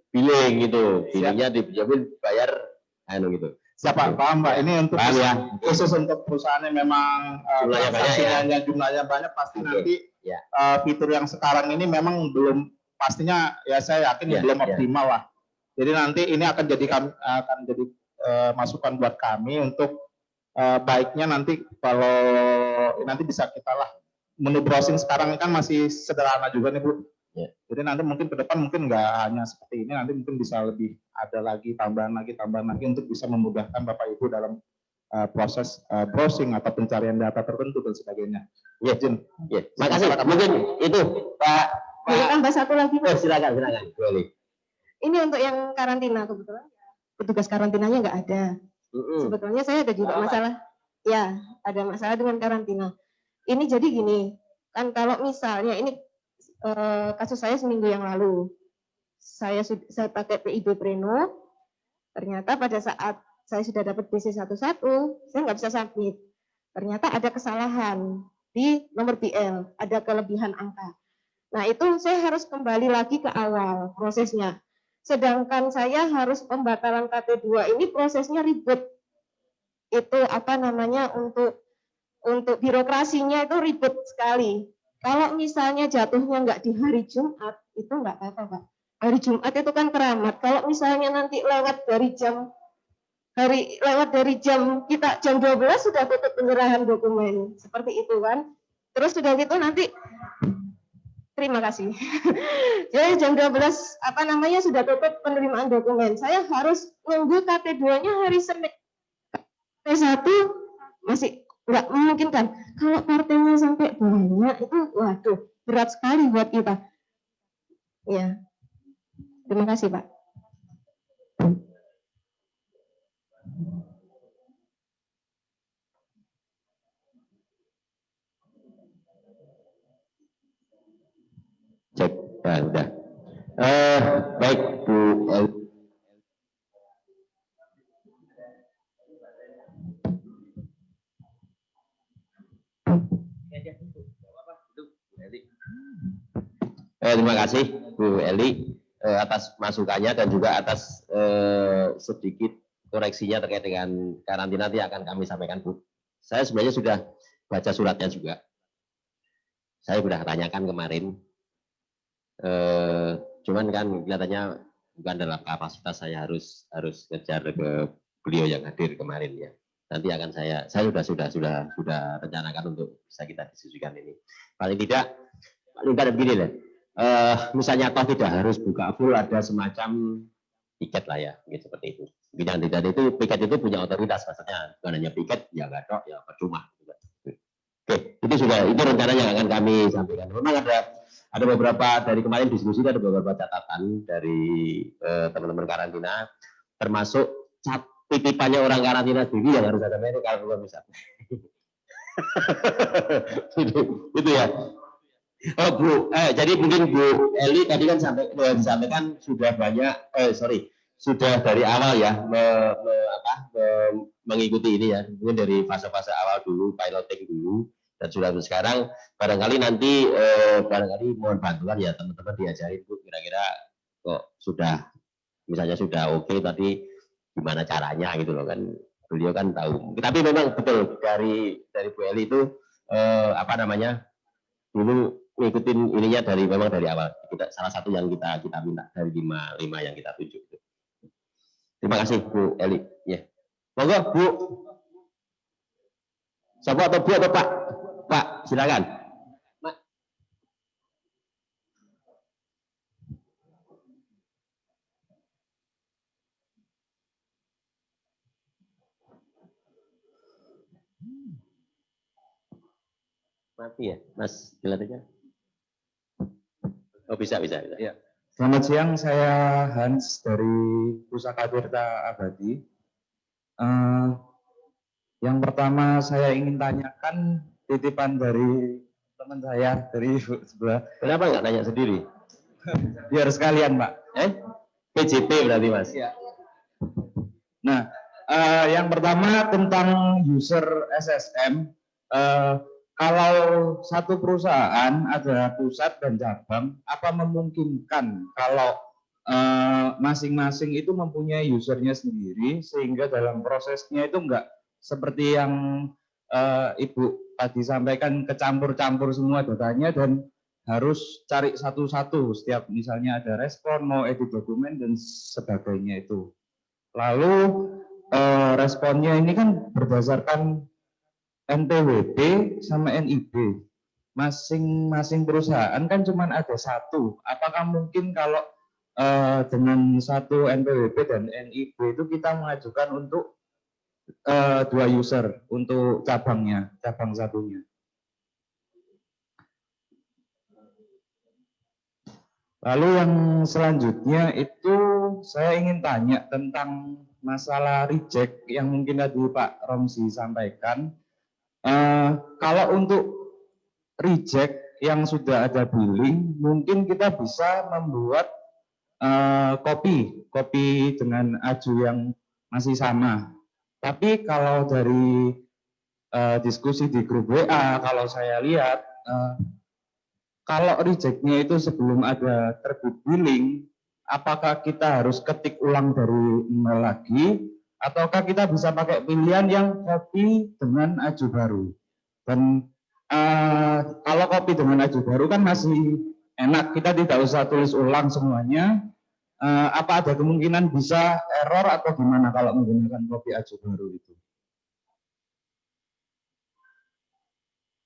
billing gitu, billingnya dijamin bayar gitu. Siapa paham Mbak? Ini untuk ya. Khusus untuk perusahaan yang memang jumlahnya banyak pasti nanti fitur yang sekarang ini memang belum, pastinya ya saya yakin belum optimal lah. Jadi nanti ini akan jadi masukan buat kami untuk baiknya nanti kalau nanti bisa kita lah menu browsing sekarang kan masih sederhana juga nih Bu. Jadi nanti mungkin ke depan mungkin nggak hanya seperti ini, nanti mungkin bisa lebih ada lagi tambahan lagi untuk bisa memudahkan Bapak Ibu dalam proses browsing atau pencarian data tertentu dan sebagainya. Izin. Makasih. Mungkin itu Pak. Boleh tambah satu lagi Pak? Silakan. Boleh. Ini untuk yang karantina kebetulan petugas karantinanya nggak ada. Sebetulnya saya ada juga masalah. Ya, ada masalah dengan karantina. Ini jadi gini, kan kalau misalnya ini kasus saya seminggu yang lalu, saya pakai PIB Preno, ternyata pada saat saya sudah dapat BC11, saya nggak bisa submit. Ternyata ada kesalahan di nomor BL, ada kelebihan angka. Nah itu saya harus kembali lagi ke awal prosesnya. Sedangkan saya harus pembatalan KT2 ini prosesnya ribet. Itu untuk birokrasinya itu ribet sekali. Kalau misalnya jatuhnya nggak di hari Jumat, itu nggak apa-apa Pak. Hari Jumat itu kan keramat. Kalau misalnya nanti lewat dari jam kita jam 12 sudah tutup penyerahan dokumen. Seperti itu kan. Terus sudah gitu nanti terima kasih. Jadi jam 12 sudah tutup penerimaan dokumen. Saya harus nunggu KT2-nya hari Senin. T1 masih nggak memungkinkan. Kalau partainya sampai banyak itu waduh berat sekali buat kita. Ya. Terima kasih, Pak. Cek, udah. Baik Bu El. Terima kasih Bu Eli atas masukannya dan juga atas sedikit koreksinya terkait dengan karantina nanti akan kami sampaikan Bu. Saya sebenarnya sudah baca suratnya juga. saya sudah tanyakan kemarin. Cuman kan kelihatannya bukan dalam kapasitas saya harus ngejar ke beliau yang hadir kemarin ya. Nanti akan saya sudah rencanakan untuk bisa kita diskusikan ini. Paling tidak begini lah. Misalnya toh tidak harus buka full, ada semacam piket lah ya, gitu, seperti itu. Bidang tidak itu piket itu punya otoritas maksudnya, bukan hanya piket ya nggak dok ya percuma. Oke, itu rencananya yang akan kami sampaikan. Memang ada beberapa dari kemarin diskusi, ada beberapa catatan dari teman-teman karantina, termasuk titipannya orang karantina sendiri yang harus ada merek kalau misalnya. itu ya. Oh Bu, jadi mungkin Bu Eli tadi kan disampaikan sudah banyak, sudah dari awal ya mengikuti ini ya, mungkin dari fase-fase awal dulu, piloting dulu, dan sudah sekarang barangkali nanti barangkali mohon bantuan ya teman-teman diajarin Bu, kira-kira kok sudah misalnya sudah oke, tapi gimana caranya gitu loh kan, beliau kan tahu. Tapi memang betul dari Bu Eli itu dulu ngikutin ininya memang dari awal. Salah satu yang kita minta dari lima yang kita tuju. Terima kasih Bu Eli. Ya. Monggo Bu. Siapa atau Bu atau Pak? Pak, silakan. Mati ya, Mas Dilatnya? Oh bisa. Ya. Selamat siang, saya Hans dari Pusaka Tirta Abadi. Yang pertama saya ingin tanyakan titipan dari teman saya dari sebelah. Kenapa nggak tanya sendiri? Biar sekalian Pak. PJP berarti Mas. Ya. Nah, yang pertama tentang user SSM. Kalau satu perusahaan ada pusat dan cabang, apa memungkinkan kalau masing-masing itu mempunyai usernya sendiri, sehingga dalam prosesnya itu enggak seperti yang Ibu tadi sampaikan, kecampur-campur semua datanya dan harus cari satu-satu setiap misalnya ada respon, mau edit dokumen dan sebagainya itu. Lalu responnya ini kan berdasarkan NPWP sama NIB. Masing-masing perusahaan kan cuma ada satu. Apakah mungkin kalau dengan satu NPWP dan NIB itu kita mengajukan untuk 2 user untuk cabang satunya? Lalu yang selanjutnya itu saya ingin tanya tentang masalah reject yang mungkin tadi Pak Romsi sampaikan. Kalau untuk reject yang sudah ada billing, mungkin kita bisa membuat kopi dengan aju yang masih sama. Tapi kalau dari diskusi di grup WA, kalau saya lihat, kalau rejectnya itu sebelum ada terbit billing, apakah kita harus ketik ulang dari email lagi, ataukah kita bisa pakai pilihan yang kopi dengan aju baru? Dan kalau kopi dengan aju baru kan masih enak, kita tidak usah tulis ulang semuanya. Apa ada kemungkinan bisa error atau gimana kalau menggunakan kopi aju baru itu?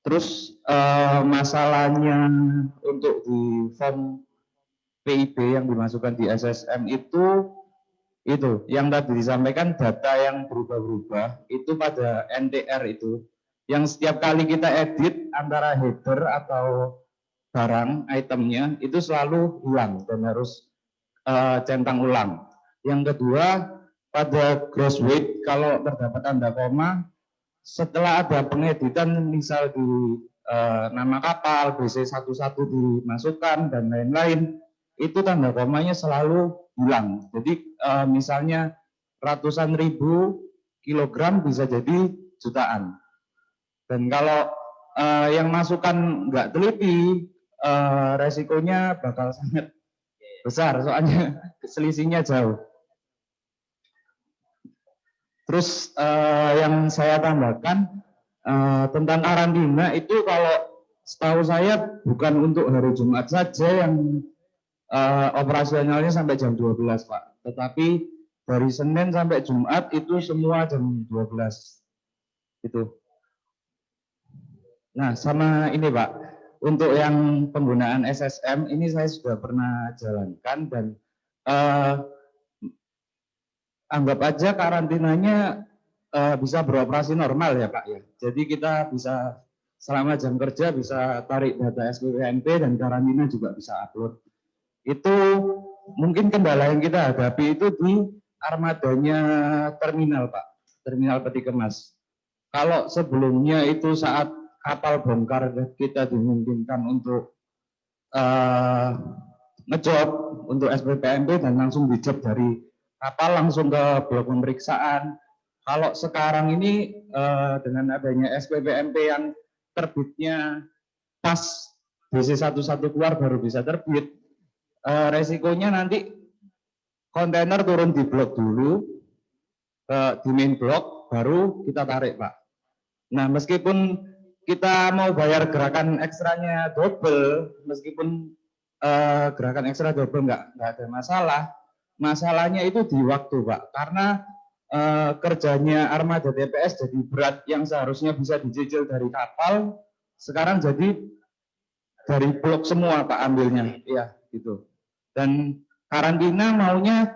Terus masalahnya untuk di form PIB yang dimasukkan di SSM itu yang tadi disampaikan data yang berubah-ubah itu pada NTR itu yang setiap kali kita edit antara header atau barang itemnya itu selalu hilang dan harus centang ulang. Yang kedua pada gross weight kalau terdapat tanda koma setelah ada pengeditan misal di nama kapal BC11 dimasukkan dan lain-lain itu tanda komanya selalu hilang. Jadi misalnya ratusan ribu kilogram bisa jadi jutaan. Dan kalau yang masukkan nggak teliti, resikonya bakal sangat besar soalnya selisihnya jauh. Terus yang saya tambahkan tentang karantina itu kalau setahu saya bukan untuk hari Jumat saja yang operasionalnya sampai jam 12 Pak, tetapi dari Senin sampai Jumat itu semua jam 12 itu. Nah, sama ini Pak, untuk yang penggunaan SSM ini saya sudah pernah jalankan dan anggap aja karantinanya bisa beroperasi normal ya Pak ya. Jadi kita bisa selama jam kerja bisa tarik data SPPNP dan karantina juga bisa upload. Itu mungkin kendala yang kita hadapi itu di armadanya terminal Pak, terminal peti kemas. Kalau sebelumnya itu saat kapal bongkar kita dimungkinkan untuk ngejob untuk SPPNP dan langsung dijob dari kapal langsung ke blok pemeriksaan. Kalau sekarang ini dengan adanya SPPNP yang terbitnya pas BC11 keluar baru bisa terbit, resikonya nanti kontainer turun di blok dulu, di main blok, baru kita tarik Pak. Nah meskipun kita mau bayar gerakan ekstranya double, meskipun gerakan ekstra double nggak ada masalah, masalahnya itu di waktu Pak, karena kerjanya armada TPS jadi berat yang seharusnya bisa dicicil dari kapal, sekarang jadi dari blok semua Pak ambilnya, ya gitu. Dan karantina maunya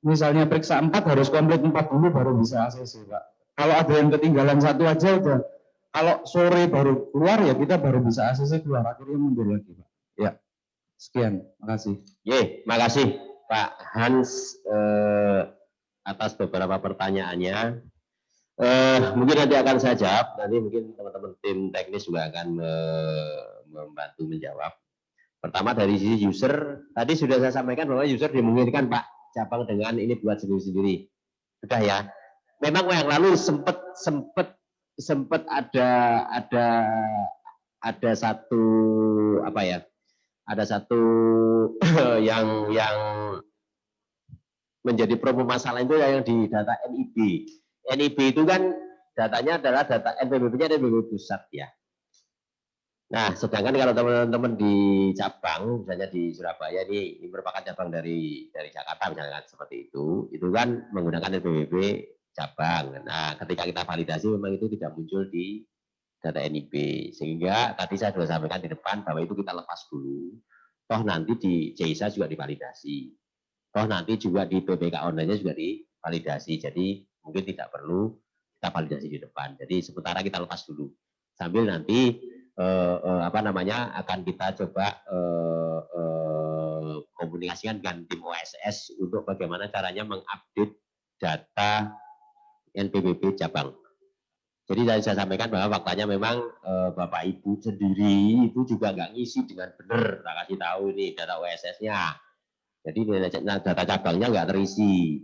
misalnya periksa 4 harus komplit 4 dulu baru bisa ACC Pak. Kalau ada yang ketinggalan satu aja udah, kalau sore baru keluar ya kita baru bisa ACC keluar, akhirnya mundur lagi Pak. Ya, sekian, makasih. Makasih Pak Hans atas beberapa pertanyaannya. Mungkin nanti akan saya jawab, nanti mungkin teman-teman tim teknis juga akan membantu menjawab. Pertama dari sisi user, tadi sudah saya sampaikan bahwa user dimungkinkan Pak cabang dengan ini buat sendiri-sendiri. Sudah ya. Memang yang lalu sempat ada satu apa ya? Ada satu yang menjadi problem masalah itu yang di data NIB. NIB itu kan datanya adalah data NPWP-nya NPWP pusat ya. Nah, sedangkan kalau teman-teman di cabang, misalnya di Surabaya ini merupakan cabang dari Jakarta misalnya seperti itu kan menggunakan NPWP cabang. Nah, ketika kita validasi memang itu tidak muncul di data NIB, sehingga tadi saya sudah sampaikan di depan bahwa itu kita lepas dulu. Toh nanti di JISA juga divalidasi. Toh nanti juga di PPK online-nya juga divalidasi. Jadi mungkin tidak perlu kita validasi di depan. Jadi sementara kita lepas dulu. Sambil nanti akan kita coba komunikasikan dengan tim OSS untuk bagaimana caranya mengupdate data NPWP cabang. Jadi tadi saya sampaikan bahwa faktanya memang Bapak Ibu sendiri itu juga nggak ngisi dengan benar. Saya kasih tahu ini data OSS-nya. Jadi data cabangnya nggak terisi.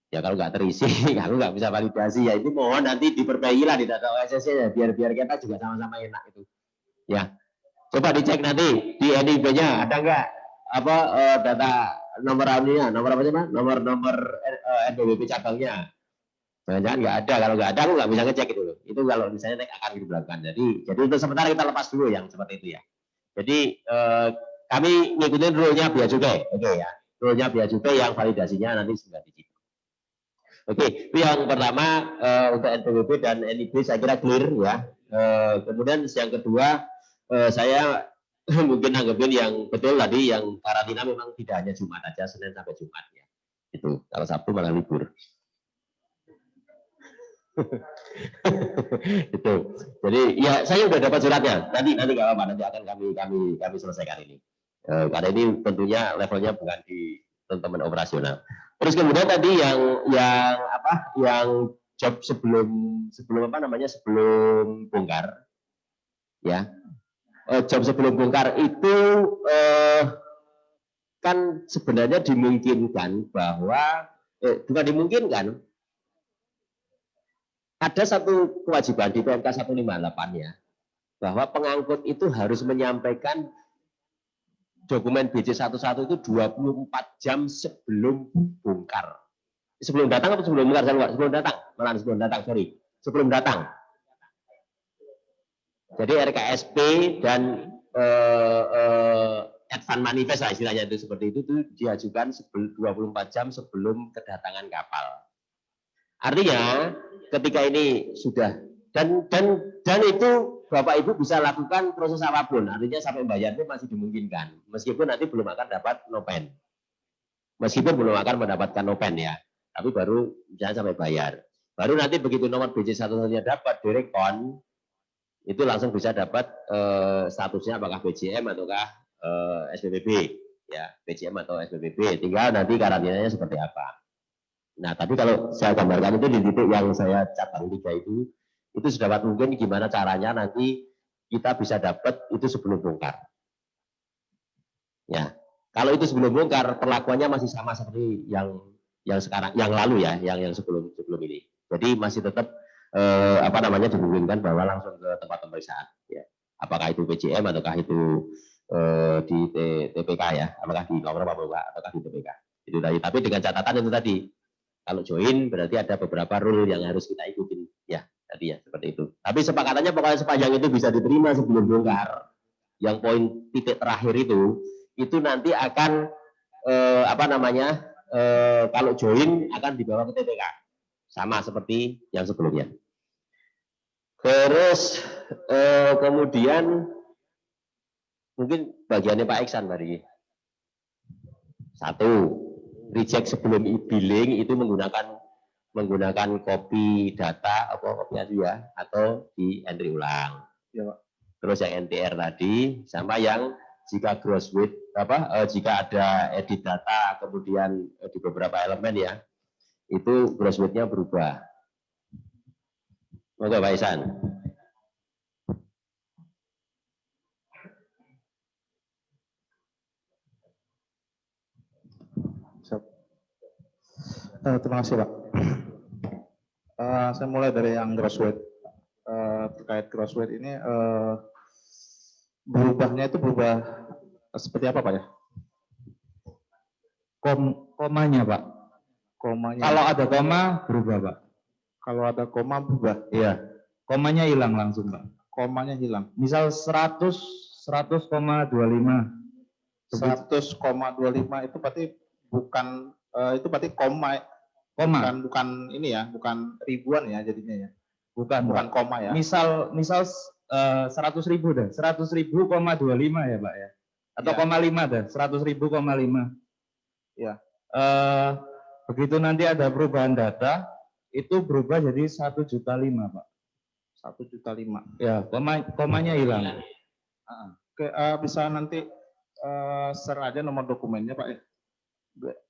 Ya kalau nggak terisi, aku nggak bisa validasi. Ya itu mohon nanti diperbaiki lah di data OSS-nya biar kita juga sama-sama enak itu. Ya, coba dicek nanti di NIB-nya ada nggak data nomor ininya, nomor apa sih Mas? Nomor NPWP cabangnya. Jangan-jangan nggak ada. Kalau nggak ada, aku nggak bisa ngecek itu. Itu kalau misalnya akan diberlakukan. Jadi untuk sementara kita lepas dulu yang seperti itu ya. Jadi kami ngikutin rule-nya Bea Cukai, oke ya. Rule-nya Bea Cukai yang validasinya nanti sudah di situ. Oke, itu yang pertama untuk NPWP dan NIB saya kira clear ya. Kemudian yang kedua saya mungkin nanggepin yang betul tadi yang karantina memang tidak hanya Jumat aja, Senin sampai Jumat ya. Itu kalau Sabtu malah libur. Itu. Jadi ya saya sudah dapat suratnya. Nanti nggak apa-apa, nanti akan kami selesaikan ini. Karena ini tentunya levelnya bukan di teman-teman operasional. Terus kemudian tadi yang job sebelum bongkar ya. Job sebelum bongkar itu kan sebenarnya dimungkinkan bahwa bukan dimungkinkan, ada satu kewajiban di PMK 158 ya, bahwa pengangkut itu harus menyampaikan dokumen BC11 itu 24 jam sebelum bongkar. Sebelum datang atau sebelum bongkar? Sebelum datang, sorry. Sebelum datang. Jadi RKSP dan advance manifest lah istilahnya itu seperti itu tuh diajukan 24 jam sebelum kedatangan kapal. Artinya ketika ini sudah dan itu Bapak Ibu bisa lakukan proses apapun, artinya sampai bayarnya masih dimungkinkan, meskipun nanti belum akan dapat nopen, meskipun belum akan mendapatkan nopen ya, tapi baru jangan sampai bayar, baru nanti begitu nomor BC satu-satunya dapat direkon, itu langsung bisa dapat statusnya apakah BCM ataukah SPPB, ya BCM atau SPPB, tinggal nanti karantinanya seperti apa. Nah, tapi kalau saya gambarkan itu di titik yang saya cabang 3 itu sedapat mungkin gimana caranya nanti kita bisa dapat itu sebelum bongkar. Ya, kalau itu sebelum bongkar perlakuannya masih sama seperti yang sekarang, yang lalu ya, yang sebelum ini. Jadi masih tetap dimungkinkan bahwa langsung ke tempat pemeriksaan. Ya, apakah itu PCM ataukah itu di TPK ya, apakah di nomor ataukah di TPK. Itu tadi. Tapi dengan catatan itu tadi. Kalau join berarti ada beberapa rule yang harus kita ikutin ya tadi ya seperti itu. Tapi sepakatannya pokoknya sepanjang itu bisa diterima sebelum bongkar. Yang poin titik terakhir itu nanti akan kalau join akan dibawa ke TPK sama seperti yang sebelumnya. Terus kemudian mungkin bagiannya Pak Iksan tadi. 1. Reject sebelum billing itu menggunakan copy data kopi ya atau di entry ulang. Ya, Pak. Terus yang NTR tadi sama yang jika gross weight jika ada edit data kemudian di beberapa elemen ya itu gross weight-nya berubah. Oke, Pak Isan. Terima kasih Pak. Saya mulai dari yang gross weight. Terkait gross weight ini berubahnya itu berubah seperti apa Pak ya? Komanya Pak. Komanya. Kalau ada koma berubah Pak. Kalau ada koma berubah. Iya. Komanya hilang langsung Pak. Komanya hilang. Misal 100,25. 100,25 itu berarti bukan itu berarti koma. Bukan ini ya, bukan ribuan ya jadinya ya. Bukan koma ya. Misal 100.000 dah. 100.000,25 ya Pak ya. Atau ya. 0,5 dah. 100.000,5. Ya. Begitu nanti ada perubahan data itu berubah jadi 1,5 juta Pak. 1,5 juta. Ya, komanya hilang. Oke, bisa nanti share aja nomor dokumennya Pak ya.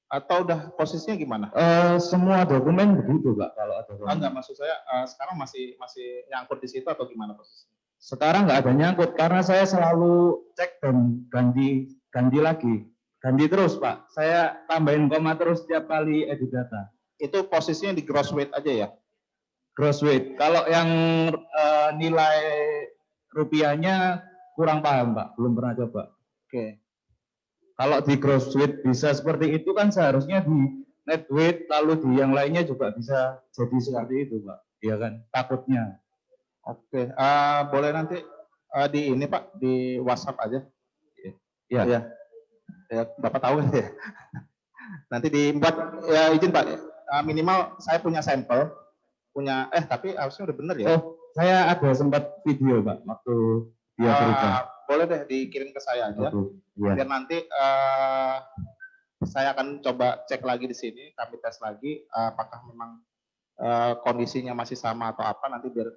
Atau udah posisinya gimana? Semua dokumen begitu Pak kalau ada. Enggak, maksud saya sekarang masih nyangkut di situ atau gimana posisinya? Sekarang nggak ada nyangkut karena saya selalu cek dan ganti lagi. Ganti terus Pak. Saya tambahin koma terus setiap kali edit data. Itu posisinya di gross weight aja ya? Gross weight. Kalau yang nilai rupiahnya kurang paham Pak, belum pernah coba. Oke. Kalau di gross weight bisa seperti itu kan seharusnya di net weight lalu di yang lainnya juga bisa jadi seperti itu Pak. Iya kan? Takutnya. Oke. Boleh nanti di ini Pak di WhatsApp aja. Iya. Ya. Ya, Bapak tahu ya. Nanti dibuat ya izin Pak. Minimal saya punya sampel. Tapi harusnya udah bener ya. Oh, saya ada sempat video Pak waktu dia berubah. Boleh deh dikirim ke saya aja. Ya. Biar nanti saya akan coba cek lagi di sini, kami tes lagi apakah memang kondisinya masih sama atau apa, nanti biar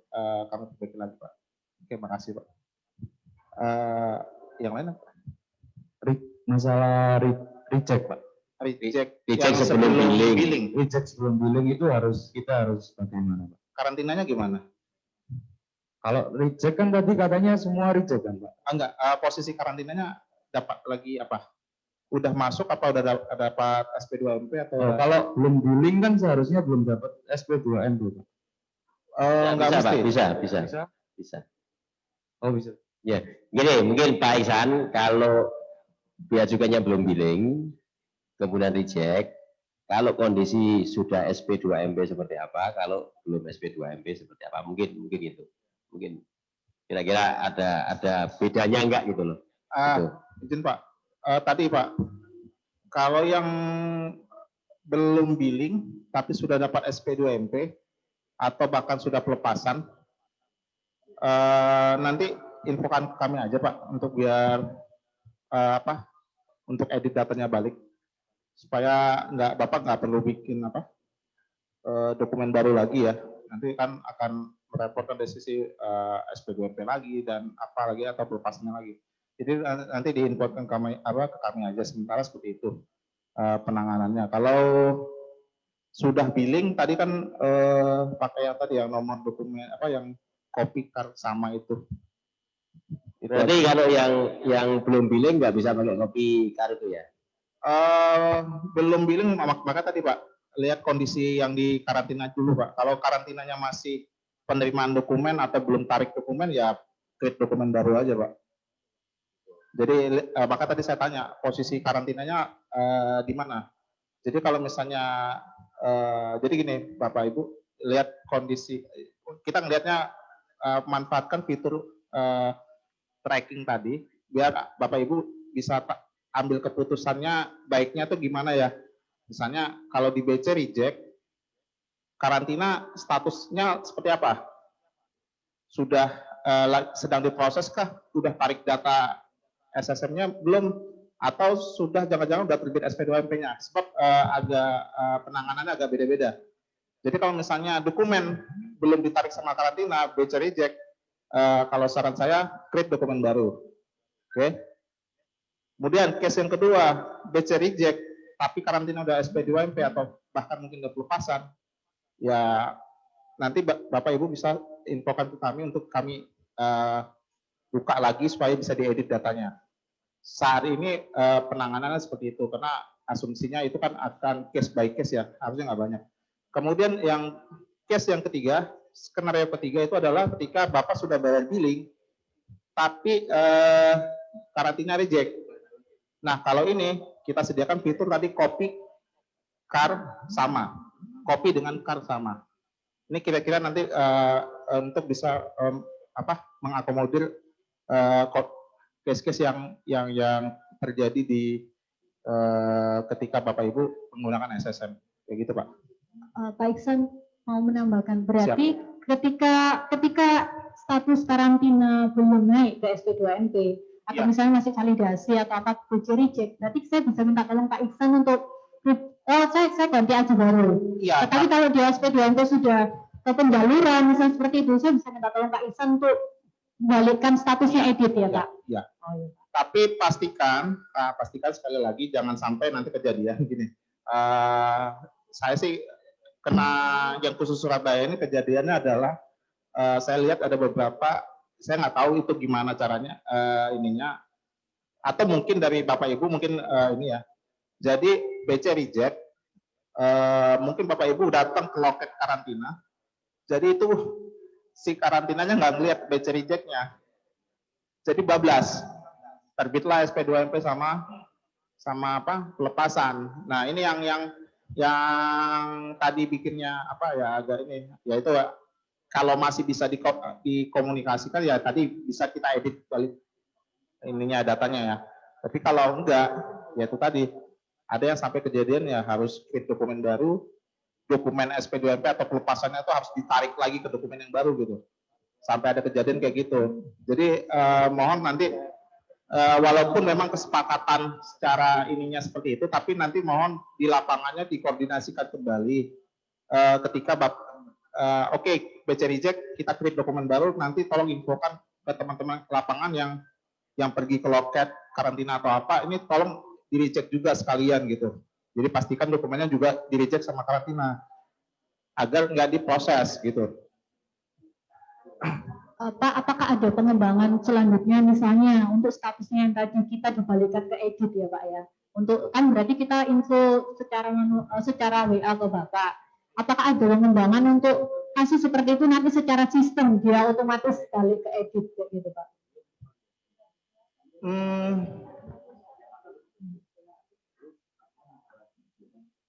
kami perbaiki lagi Pak. Oke, makasih Pak. Yang lain apa? Masalah reject Pak. Reject sebelum billing. Reject sebelum billing itu kita harus bagaimana Pak? Karantinanya gimana? Kalau reject kan tadi katanya semua reject kan Pak? Enggak, posisi karantinanya dapat lagi apa? Udah masuk apa udah dapat SP2MP atau? Kalau belum billing kan seharusnya belum dapat SP2MP Pak. Enggak mesti. Bisa. Oh bisa. Ya, gini mungkin Pak Iksan kalau bea cukainya belum billing, kemudian reject, kalau kondisi sudah SP2MP seperti apa, kalau belum SP2MP seperti apa, mungkin gitu. Mungkin Kira-kira ada bedanya enggak gitu loh. Gitu. Izin Pak, tadi Pak, kalau yang belum billing tapi sudah dapat SP2MP atau bahkan sudah pelepasan, nanti infokan kami aja Pak untuk biar untuk edit datanya balik supaya Bapak nggak perlu bikin dokumen baru lagi ya. Nanti kan akan merepotkan dari sisi SP2MP lagi dan apa lagi atau pelepasannya lagi. Jadi nanti diinfokan ke kami aja sementara seperti itu penanganannya. Kalau sudah billing tadi kan pakai yang tadi yang nomor dokumen yang copy card sama itu. Berarti kalau yang belum billing nggak bisa pakai copy card itu ya? Belum billing maka tadi Pak lihat kondisi yang di karantina dulu Pak. Kalau karantinanya masih penerimaan dokumen atau belum tarik dokumen ya create dokumen baru aja Pak. Jadi maka tadi saya tanya posisi karantinanya di mana. Jadi kalau misalnya jadi gini Bapak Ibu lihat kondisi kita ngelihatnya manfaatkan fitur tracking tadi biar Bapak Ibu bisa ambil keputusannya baiknya tuh gimana ya. Misalnya kalau di BC reject karantina statusnya seperti apa? Sudah sedang diproses kah? Sudah tarik data SSM-nya belum? Atau sudah jangan-jangan sudah terbit SP2MP-nya? Sebab penanganannya agak beda-beda. Jadi kalau misalnya dokumen belum ditarik sama karantina, BC reject, kalau saran saya create dokumen baru. Oke. Kemudian case yang kedua, BC reject, tapi karantina udah SP2MP atau bahkan mungkin udah pelepasan, ya nanti Bapak Ibu bisa infokan ke kami untuk kami buka lagi supaya bisa diedit datanya. Saat ini penanganannya seperti itu karena asumsinya itu kan akan case by case ya, harusnya nggak banyak. Kemudian yang case yang ketiga, skenario ketiga itu adalah ketika Bapak sudah bayar billing tapi karantina reject. Nah kalau ini kita sediakan fitur tadi copy car sama, copy dengan car sama. Ini kira-kira nanti untuk bisa mengakomodir case-case yang terjadi di ketika Bapak Ibu menggunakan SSM, kayak gitu Pak. Pak Iksan mau menambahkan, berarti ketika status karantina belum naik ke SP2MP atau misalnya masih validasi atau apa BC reject, berarti saya bisa minta tolong Pak Iksan untuk saya ganti aja baru. Iya. Tetapi kalau di SP2MP sudah ke penjaluran misalnya seperti itu, saya bisa minta tolong Pak Iksan untuk membalikkan statusnya edit ya Pak. Iya. Oh, iya. Tapi pastikan sekali lagi jangan sampai nanti kejadian gini. Saya sih kena yang khusus Surabaya ini kejadiannya adalah saya lihat ada beberapa, saya nggak tahu itu gimana caranya ininya, atau mungkin dari Bapak Ibu mungkin ini ya. Jadi BC reject, mungkin Bapak Ibu datang ke loket karantina, jadi itu si karantinanya nggak ngelihat BC reject-nya, jadi bablas, terbitlah SP2MP sama pelepasan. Nah ini yang tadi bikinnya agak ini, yaitu kalau masih bisa dikomunikasikan ya tadi bisa kita edit balik ininya datanya ya. Tapi kalau enggak, ya itu tadi ada yang sampai kejadian ya harus create dokumen baru, dokumen SP2MP atau pelepasannya itu harus ditarik lagi ke dokumen yang baru gitu. Sampai ada kejadian kayak gitu. Jadi mohon nanti walaupun memang kesepakatan secara ininya seperti itu, tapi nanti mohon di lapangannya dikoordinasikan kembali ketika oke, BC reject, kita create dokumen baru, nanti tolong infokan ke teman-teman lapangan yang pergi ke loket karantina atau apa, ini tolong di reject juga sekalian gitu. Jadi pastikan dokumennya juga di reject sama karantina agar nggak diproses gitu. Pak, apakah ada pengembangan selanjutnya misalnya untuk statusnya yang tadi kita dibalikkan ke edit ya Pak ya? Untuk kan berarti kita info secara WA ke Bapak. Apakah ada pengembangan untuk kasus seperti itu nanti secara sistem dia otomatis balik ke edit gitu Pak?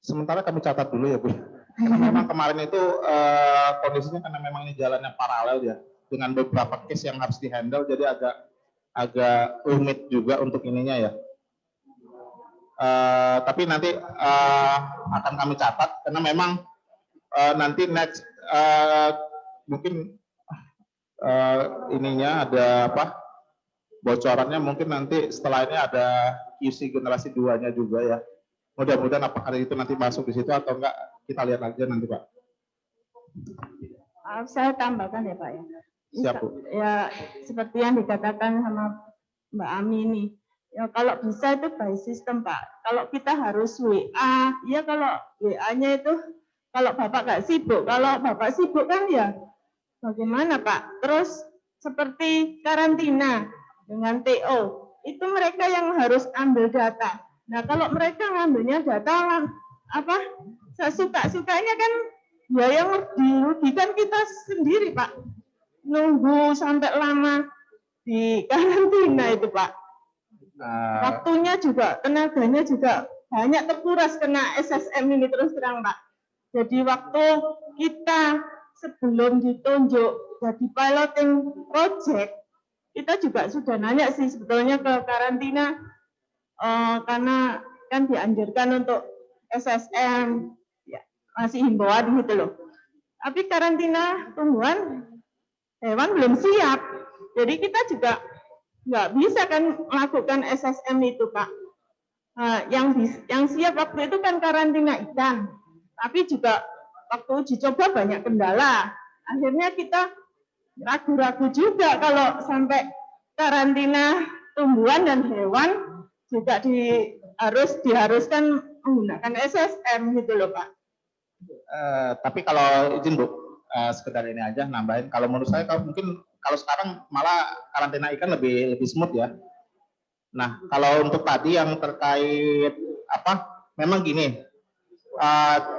Sementara kami catat dulu ya Bu. Karena memang kemarin itu kondisinya karena memang ini jalannya paralel ya. dengan beberapa case yang harus dihandle, jadi agak rumit juga untuk ininya ya. Tapi nanti akan kami catat karena memang nanti next mungkin ininya ada apa bocorannya mungkin nanti setelah ini ada QC generasi 2-nya juga ya. Mudah-mudahan apakah itu nanti masuk di situ atau enggak kita lihat aja nanti Pak. Saya tambahkan ya Pak ya. Siap Bu. Ya seperti yang dikatakan sama Mbak Ami ini. Ya kalau bisa itu by system Pak. Kalau kita harus WA, ya kalau WA-nya itu kalau Bapak nggak sibuk, kalau Bapak sibuk kan ya bagaimana Pak? Terus seperti karantina dengan TO, itu mereka yang harus ambil data. Nah kalau mereka ngambilnya data apa sesuka-sukanya kan ya yang dirugikan kita sendiri Pak. Nunggu sampai lama di karantina itu Pak. Waktunya juga, tenaganya juga banyak terkuras kena SSM ini terus terang Pak. Jadi waktu kita sebelum ditunjuk jadi piloting project, kita juga sudah nanya sih sebetulnya ke karantina karena kan dianjurkan untuk SSM, ya, masih himbauan gitu loh. Tapi karantina tumbuhan hewan belum siap, jadi kita juga nggak bisa kan melakukan SSM itu Pak. Yang siap waktu itu kan karantina ikan, tapi juga waktu uji coba banyak kendala. Akhirnya kita ragu-ragu juga kalau sampai karantina tumbuhan dan hewan juga diharuskan menggunakan SSM gitu loh Pak. Tapi kalau izin Bu, sekedar ini aja nambahin. Kalau menurut saya kalau sekarang malah karantina ikan lebih smooth ya. Nah kalau untuk tadi yang terkait apa, memang gini,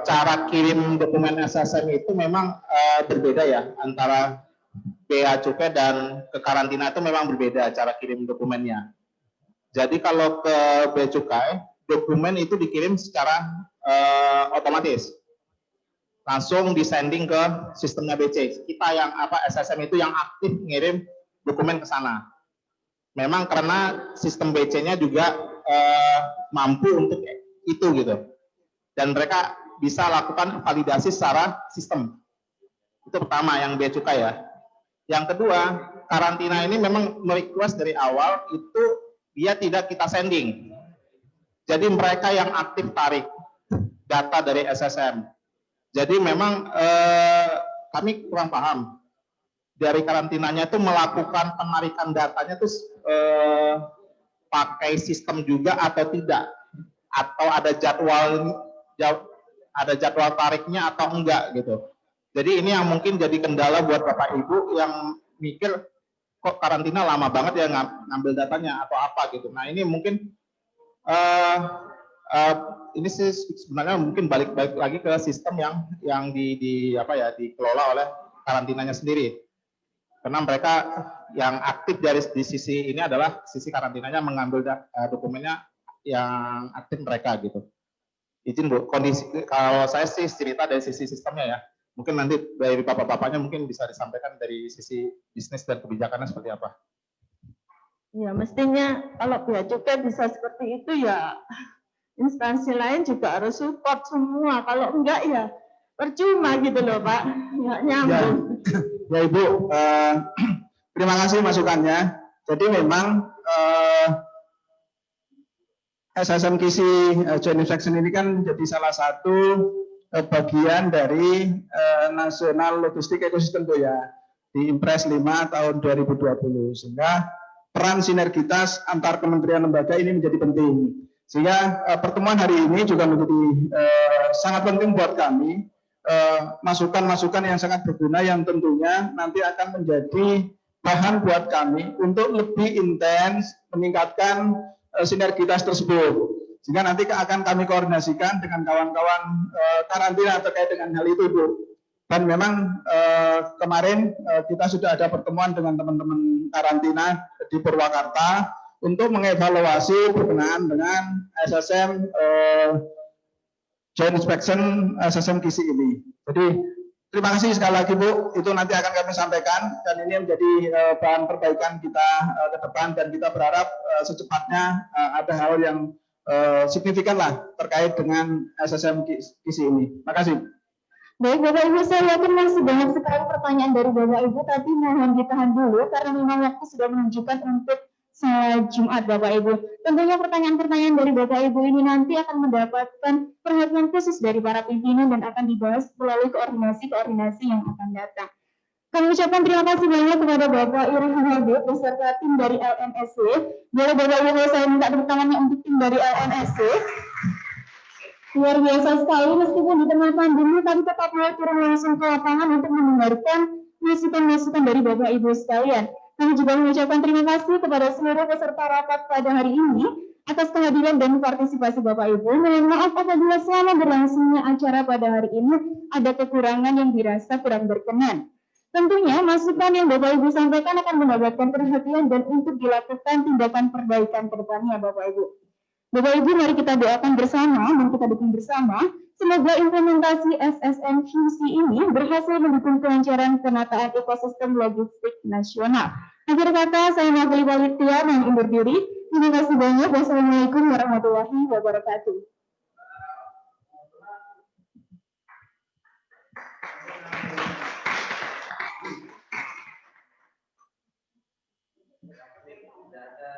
cara kirim dokumen SSM itu memang berbeda ya antara Bea Cukai dan ke karantina itu memang berbeda cara kirim dokumennya. Jadi kalau ke Bea Cukai dokumen itu dikirim secara otomatis, langsung disending ke sistemnya BC. Kita yang SSM itu yang aktif ngirim dokumen ke sana. Memang karena sistem BC-nya juga mampu untuk itu gitu. Dan mereka bisa lakukan validasi secara sistem. Itu pertama yang Bea Cukai ya. Yang kedua, karantina ini memang merequest dari awal itu dia tidak kita sending. Jadi mereka yang aktif tarik data dari SSM. Jadi memang kami kurang paham dari karantinanya itu melakukan penarikan datanya itu pakai sistem juga atau tidak, atau ada jadwal tariknya atau enggak gitu. Jadi ini yang mungkin jadi kendala buat Bapak Ibu yang mikir kok karantina lama banget ya ngambil datanya atau apa gitu. Nah ini mungkin ini sih sebenarnya mungkin balik lagi ke sistem yang dikelola oleh karantinanya sendiri. Karena mereka yang aktif di sisi ini adalah sisi karantinanya mengambil dokumennya yang aktif mereka gitu. Izin Bu, kondisi kalau saya sih cerita dari sisi sistemnya ya. Mungkin nanti dari bapak-bapaknya mungkin bisa disampaikan dari sisi bisnis dan kebijakannya seperti apa. Ya mestinya kalau Bea Cukai bisa seperti itu ya instansi lain juga harus support semua. Kalau enggak ya percuma gitu loh Pak, nggak nyambung. Ya Ibu, terima kasih masukannya. Jadi memang SSM KISI Joint Inspection ini kan menjadi salah satu bagian dari Nasional Logistik Ekosistem Bu ya, di Impres 5 tahun 2020. Sehingga peran sinergitas antar kementerian lembaga ini menjadi penting. Sehingga pertemuan hari ini juga menjadi sangat penting buat kami, masukan-masukan yang sangat berguna yang tentunya nanti akan menjadi bahan buat kami untuk lebih intens meningkatkan sinergitas tersebut. Sehingga nanti akan kami koordinasikan dengan kawan-kawan karantina terkait dengan hal itu, Bu. Dan memang kemarin kita sudah ada pertemuan dengan teman-teman karantina di Purwakarta untuk mengevaluasi berkenaan dengan SSM Joint Inspection SSM KISI ini. Jadi Terima kasih sekali lagi Bu, itu nanti akan kami sampaikan dan ini menjadi bahan perbaikan kita ke depan dan kita berharap secepatnya ada hal yang signifikan lah terkait dengan SSM KISI ini. Terima kasih. Baik Bapak Ibu, saya yakin masih banyak sekali pertanyaan dari Bapak Ibu, tapi mohon ditahan dulu karena memang waktu sudah menunjukkan untuk salat Jumat Bapak Ibu. Tentunya pertanyaan-pertanyaan dari Bapak Ibu ini nanti akan mendapatkan perhatian khusus dari para pimpinan dan akan dibahas melalui koordinasi-koordinasi yang akan datang. Kami ucapkan terima kasih banyak kepada Bapak Irfan Habib beserta tim dari LNSC. Boleh Bapak Ibu saya minta tepuk tangannya untuk tim dari LNSC. Luar biasa sekali meskipun di tengah pandemi tapi tetap mau turun langsung ke lapangan untuk mendengarkan masukan-masukan dari Bapak Ibu sekalian. Kami juga mengucapkan terima kasih kepada seluruh peserta rapat pada hari ini atas kehadiran dan partisipasi Bapak Ibu. Mohon maaf apabila selama berlangsungnya acara pada hari ini ada kekurangan yang dirasa kurang berkenan. Tentunya masukan yang Bapak Ibu sampaikan akan mendapatkan perhatian dan untuk dilakukan tindakan perbaikan ke depannya Bapak Ibu. Bapak Ibu, mari kita doakan bersama dan kita dukung bersama. Semoga implementasi SSM QC ini berhasil mendukung kelancaran penataan ekosistem logistik nasional. Akhir kata, saya Nafli Walitia yang undur diri. Terima kasih banyak. Wassalamualaikum warahmatullahi wabarakatuh. Sudah ada